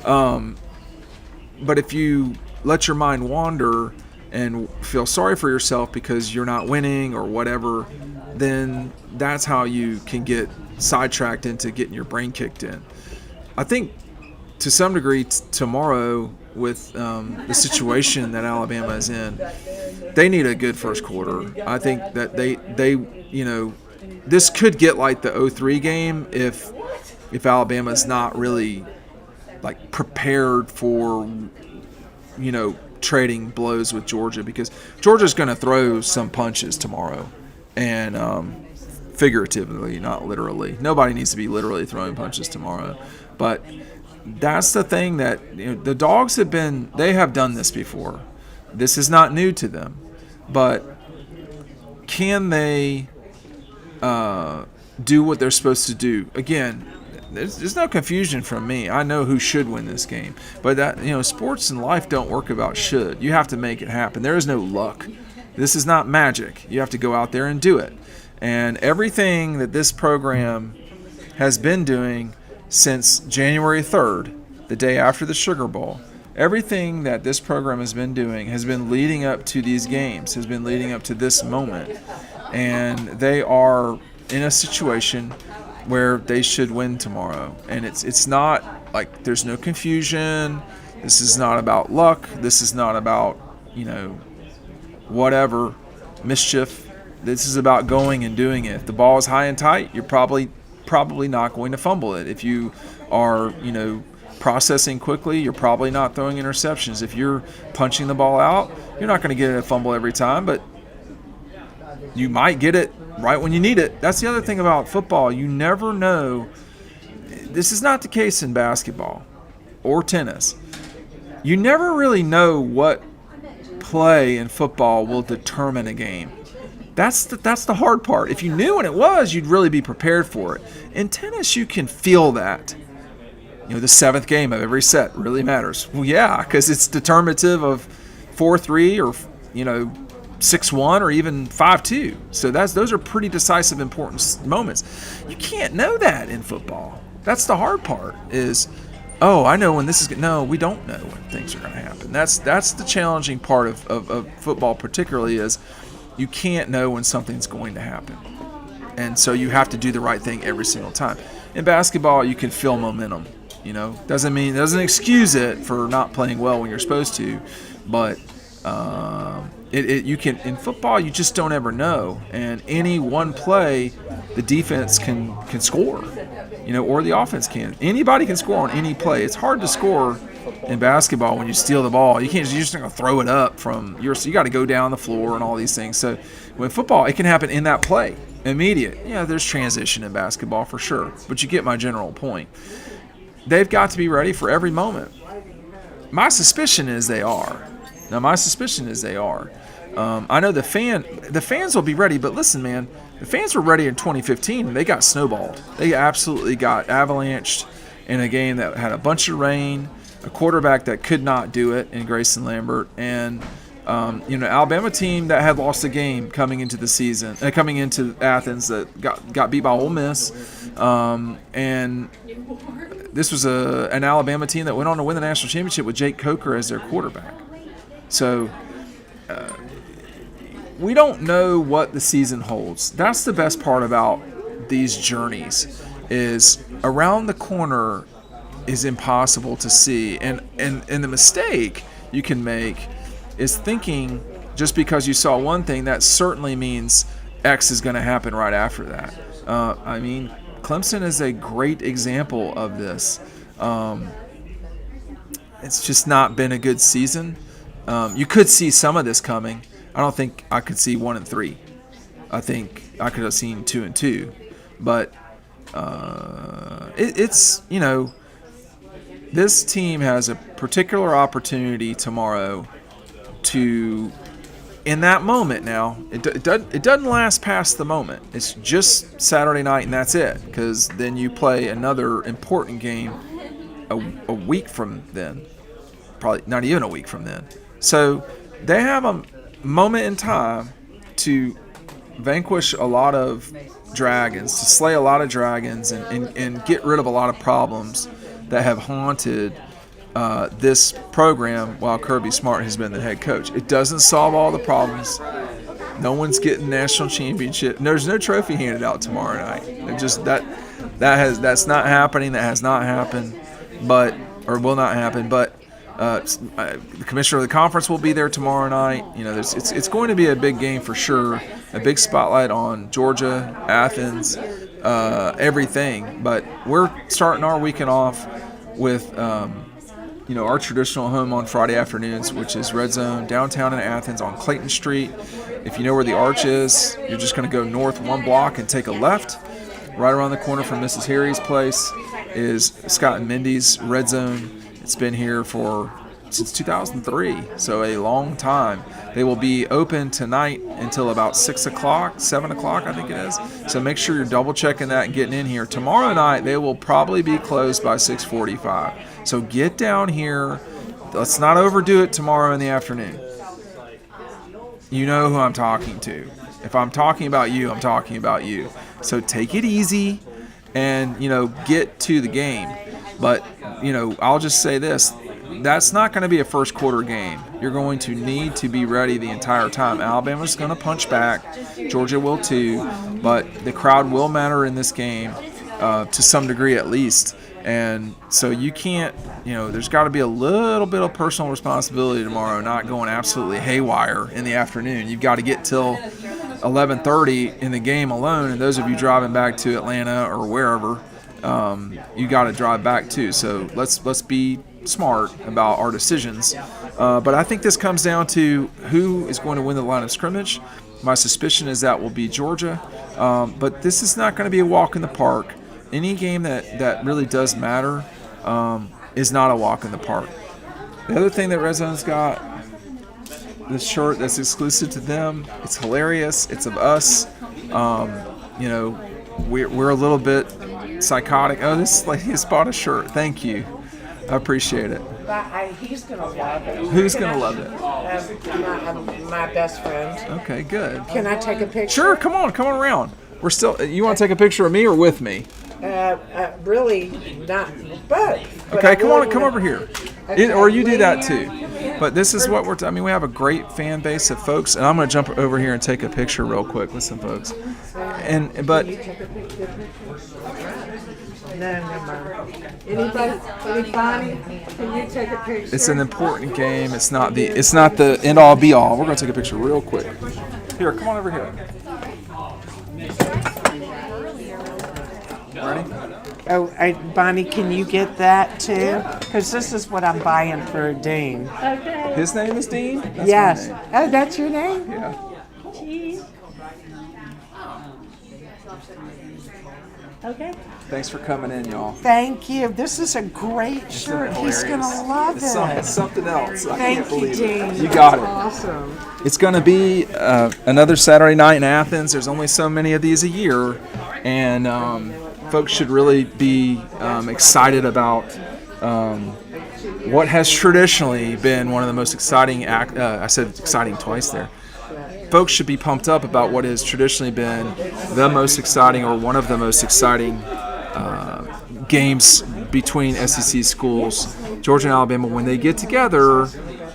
But if you let your mind wander and feel sorry for yourself because you're not winning or whatever, then that's how you can get sidetracked into getting your brain kicked in. I think to some degree tomorrow with the situation that Alabama is in, they need a good first quarter. I think that they this could get like the 0-3 game if Alabama's not really like prepared for trading blows with Georgia, because Georgia's going to throw some punches tomorrow. and figuratively, not literally. Nobody needs to be literally throwing punches tomorrow, but that's the thing that the Dogs have done this before. This is not new to them, but can they do what they're supposed to do? Again, there's no confusion from me. I know who should win this game, but that sports and life don't work about should. You have to make it happen. There is no luck. This is not magic. You have to go out there and do it. And everything that this program has been doing since January 3rd, the day after the Sugar Bowl, everything that this program has been doing has been leading up to these games, has been leading up to this moment. And they are in a situation where they should win tomorrow. And it's not like there's no confusion. This is not about luck. This is not about, whatever mischief. This is about going and doing it. If the ball is high and tight, you're probably not going to fumble it. If you are, processing quickly, you're probably not throwing interceptions. If you're punching the ball out, you're not going to get a fumble every time, but you might get it right when you need it. That's the other thing about football. You never know. This is not the case in basketball or tennis. You never really know what play in football will determine a game. That's the hard part. If you knew when it was, you'd really be prepared for it. In tennis, you can feel that. The seventh game of every set really matters. Well, yeah, because it's determinative of 4-3 or 6-1 or even 5-2. So those are pretty decisive, important moments. You can't know that in football. That's the hard part. I know when this is good. No, we don't know when things are going to happen. That's the challenging part of football, particularly is you can't know when something's going to happen, and so you have to do the right thing every single time. In basketball, you can feel momentum. Doesn't excuse it for not playing well when you're supposed to, but you can. In football, you just don't ever know, and any one play, the defense can score, or the offense can. Anybody can score on any play. It's hard to score in basketball when you steal the ball. You're just not gonna throw it up you got to go down the floor and all these things. So when football, it can happen in that play, immediate. There's transition in basketball for sure, but you get my general point. They've got to be ready for every moment. My suspicion is they are. I know the fans will be ready, but listen, man, the fans were ready in 2015 and they got snowballed. They absolutely got avalanched in a game that had a bunch of rain, a quarterback that could not do it in Grayson Lambert, and Alabama team that had lost a game coming into the season, coming into Athens that got beat by Ole Miss, and this was an Alabama team that went on to win the national championship with Jake Coker as their quarterback. So we don't know what the season holds. That's the best part about these journeys, is around the corner is impossible to see. And the mistake you can make is thinking just because you saw one thing, that certainly means X is going to happen right after that. Clemson is a great example of this. It's just not been a good season. You could see some of this coming. I don't think I could see 1-3. I think I could have seen 2-2. But this team has a particular opportunity tomorrow to, in that moment now, it doesn't last past the moment. It's just Saturday night and that's it, because then you play another important game a week from then, probably not even a week from then. So they have a moment in time to vanquish a lot of dragons, to slay a lot of dragons, and get rid of a lot of problems that have haunted this program while Kirby Smart has been the head coach. It doesn't solve all the problems. No one's getting national championship. There's no trophy handed out tomorrow night. That's not happening. That has not happened, or will not happen. But the commissioner of the conference will be there tomorrow night. It's going to be a big game for sure. A big spotlight on Georgia, Athens, everything. But we're starting our weekend off with our traditional home on Friday afternoons, which is Red Zone downtown in Athens on Clayton Street. If you know where the Arch is, you're just going to go north 1 block and take a left. Right around the corner from Mrs. Harry's place is Scott and Mindy's Red Zone. It's been here since 2003, so a long time. They will be open tonight until about 6 o'clock, 7 o'clock, I think it is. So make sure you're double checking that and getting in here. Tomorrow night, they will probably be closed by 6:45. So get down here. Let's not overdo it tomorrow in the afternoon. You know who I'm talking to. If I'm talking about you, I'm talking about you. So take it easy and, get to the game. But, I'll just say this. That's not going to be a first quarter game. You're going to need to be ready the entire time. Alabama's going to punch back. Georgia will too. But the crowd will matter in this game to some degree at least. And so you can't, there's got to be a little bit of personal responsibility tomorrow, not going absolutely haywire in the afternoon. You've got to get till 11:30 in the game alone. And those of you driving back to Atlanta or wherever, you got to drive back too. So let's be smart about our decisions. But I think this comes down to who is going to win the line of scrimmage. My suspicion is that will be Georgia. But this is not going to be a walk in the park. Any game that really does matter is not a walk in the park. The other thing that Red Zone's got, this shirt that's exclusive to them, it's hilarious. It's of us. We're a little bit psychotic. Oh, this lady has bought a shirt. Thank you. I appreciate it. He's going to love it. Who's going to love it? My best friend. Okay, good. Can I take a picture? Sure, come on around. We're still. You want to take a picture of me or with me? Really, not both. Okay, come over here. Okay, Or you do that Lydia. too. But this is what we have a great fan base of folks, and I'm going to jump over here and take a picture real quick with some folks. But Can you take a picture? No, never mind. Anybody? Can you take a picture? it's an important game. It's not the end all be all. We're going to take a picture real quick. Here, come on over here. Ready? Oh, Bonnie, can you get that too? Because this is what I'm buying for Dean. His name is Dean? That's my Yes. name. Oh, that's your name? Yeah. Okay. Thanks for coming in, y'all. Thank you. This is a great shirt. He's going to love it. It's something else. I Thank can't you, believe Dean. it. You got it. Awesome. It's going to be another Saturday night in Athens. There's only so many of these a year, and folks should really be excited about what has traditionally been one of the most exciting I said exciting twice there. Folks should be pumped up about what has traditionally been the most exciting or one of the most exciting games between SEC schools, Georgia and Alabama, when they get together.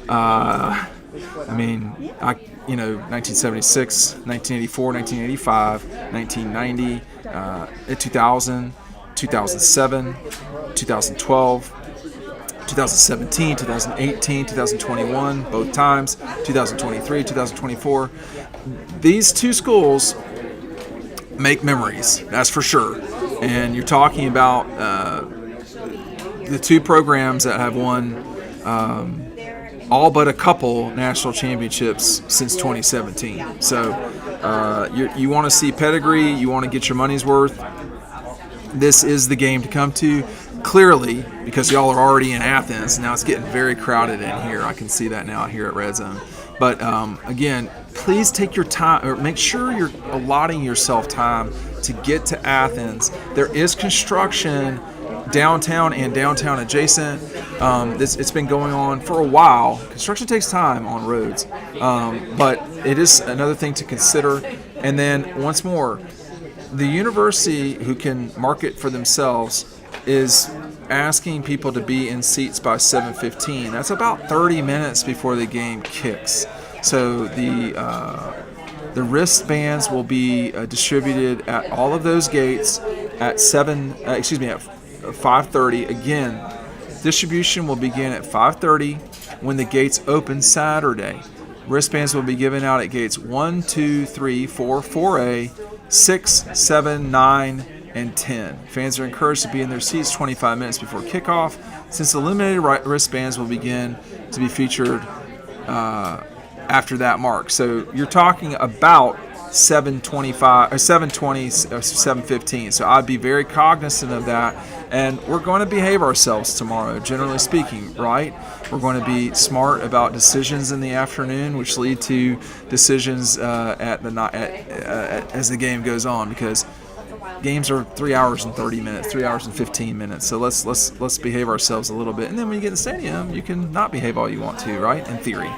1976, 1984, 1985, 1990, 2000, 2007, 2012, 2017, 2018, 2021, both times, 2023, 2024. These two schools make memories, that's for sure. And you're talking about the two programs that have won all but a couple national championships since 2017. So you want to see pedigree, you want to get your money's worth. This is the game to come to. Clearly, because y'all are already in Athens, now it's getting very crowded in here. I can see that now here at Red Zone. But again, please take your time, or make sure you're allotting yourself time to get to Athens. There is construction downtown and downtown adjacent. It's been going on for a while. Construction takes time on roads, but it is another thing to consider. And then once more, the university, who can market for themselves, is asking people to be in seats by 7:15. That's about 30 minutes before the game kicks. So the wristbands will be distributed at all of those gates at 5:30. Again, distribution will begin at 5:30 when the gates open Saturday. Wristbands will be given out at gates 1, 2, 3, 4, 4A, 6, 7, 9, and 10. Fans are encouraged to be in their seats 25 minutes before kickoff. since the illuminated wristbands will begin to be featured after that mark. So you're talking about 7:25 or 7:20 or 7:15. So I'd be very cognizant of that. And we're going to behave ourselves tomorrow, generally speaking, right? We're going to be smart about decisions in the afternoon, which lead to decisions as the game goes on, because games are 3 hours and 30 minutes, 3 hours and 15 minutes. So let's behave ourselves a little bit. And then when you get in the stadium, you can not behave all you want to, right? In theory.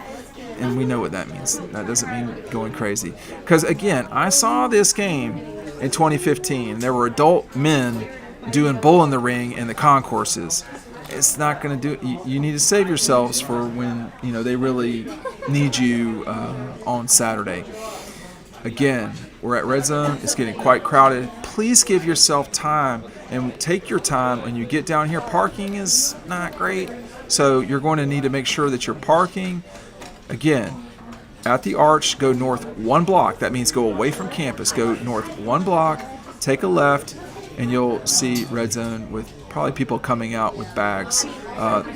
And we know what that means. That doesn't mean going crazy. Because, again, I saw this game in 2015. There were adult men doing bull in the ring in the concourses. It's not going to do it. You need to save yourselves for when they really need you on Saturday. Again, we're at Red Zone. It's getting quite crowded. Please give yourself time and take your time when you get down here. Parking is not great, so you're going to need to make sure that you're parking. Again, at the arch, go north 1 block. That means go away from campus. Go north 1 block, take a left, and you'll see Red Zone with probably people coming out with bags.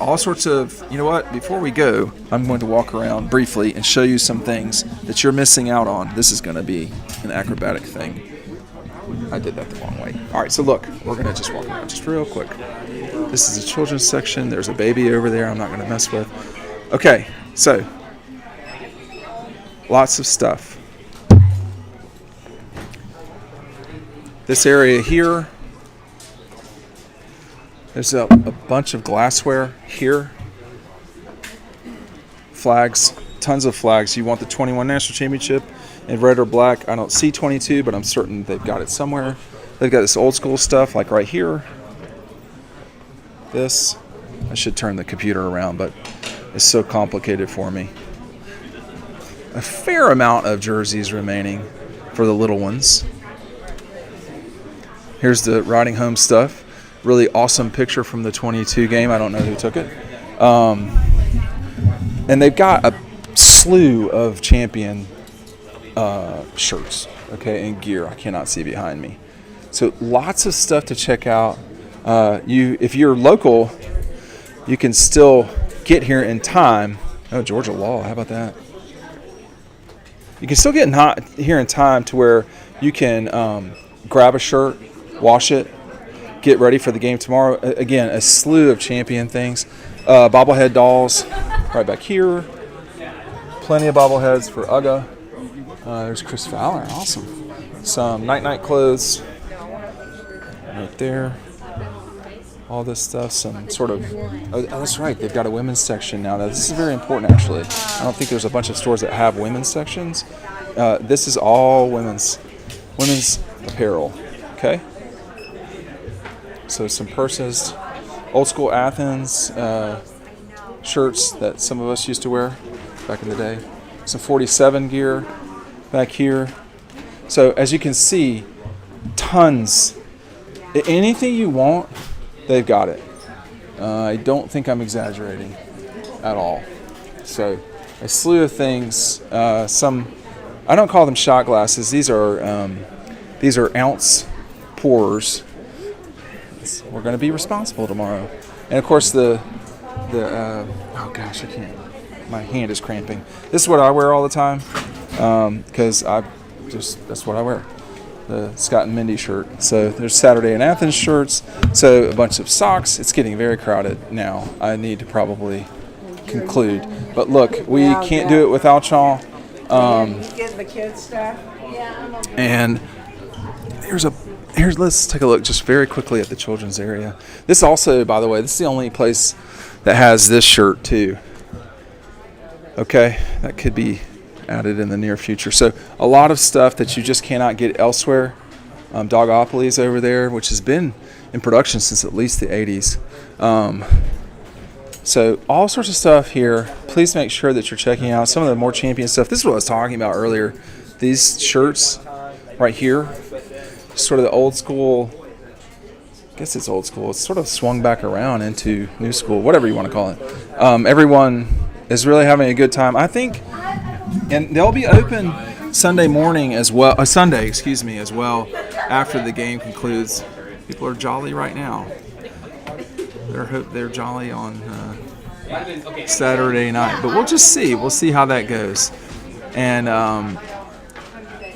All sorts of, you know what, before we go, I'm going to walk around briefly and show you some things that you're missing out on. This is going to be an acrobatic thing. I did that the wrong way. All right, so look, we're going to just walk around just real quick. This is the children's section. There's a baby over there I'm not going to mess with. Okay, so lots of stuff. This area here, there's a bunch of glassware here. Flags, tons of flags. You want the 21 National Championship in red or black. I don't see 22, but I'm certain they've got it somewhere. They've got this old school stuff like right here. This, I should turn the computer around, but it's so complicated for me. A fair amount of jerseys remaining for the little ones. Here's the riding home stuff. Really awesome picture from the 22 game. I don't know who took it. And they've got a slew of champion shirts, okay, and gear. I cannot see behind me. So lots of stuff to check out. If you're local, you can still get here in time. Oh, Georgia Law, how about that? You can still get here in time to where you can grab a shirt, wash it, get ready for the game tomorrow. Again, a slew of champion things. Bobblehead dolls right back here. Plenty of bobbleheads for UGA. There's Chris Fowler. Awesome. Some night-night clothes right there. All this stuff. Some sort of... Oh, that's right. They've got a women's section now. This is very important, actually. I don't think there's a bunch of stores that have women's sections. This is all women's apparel. Okay? So some purses, old school Athens shirts that some of us used to wear back in the day. Some 47 gear back here. So as you can see, tons. Anything you want, they've got it. I don't think I'm exaggerating at all. So a slew of things. Some, I don't call them shot glasses. These are ounce pourers. We're going to be responsible tomorrow. And of course oh gosh, I can't. My hand is cramping. This is what I wear all the time because that's what I wear. The Scott and Mindy shirt. So there's Saturday in Athens shirts. So a bunch of socks. It's getting very crowded now. I need to probably conclude. But look, we can't do it without y'all. Getting the kids stuff. And let's take a look just very quickly at the children's area. This also, by the way, this is the only place that has this shirt too. Okay, that could be added in the near future. So a lot of stuff that you just cannot get elsewhere. Dogopolis over there, which has been in production since at least the 80s. So all sorts of stuff here. Please make sure that you're checking out some of the more champion stuff. This is what I was talking about earlier. These shirts right here, sort of the old school, I guess it's old school. It's sort of swung back around into new school, whatever you want to call it. Everyone is really having a good time, I think, and they'll be open Sunday morning as well, as well, after the game concludes. People are jolly right now. they're jolly on Saturday night. But we'll just see. We'll see how that goes. And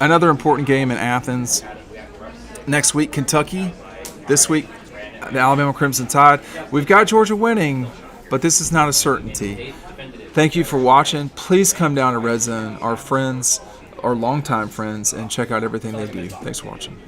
another important game in Athens next week, Kentucky. This week, the Alabama Crimson Tide. We've got Georgia winning, but this is not a certainty. Thank you for watching. Please come down to Red Zone, our friends, our longtime friends, and check out everything they do. Thanks for watching.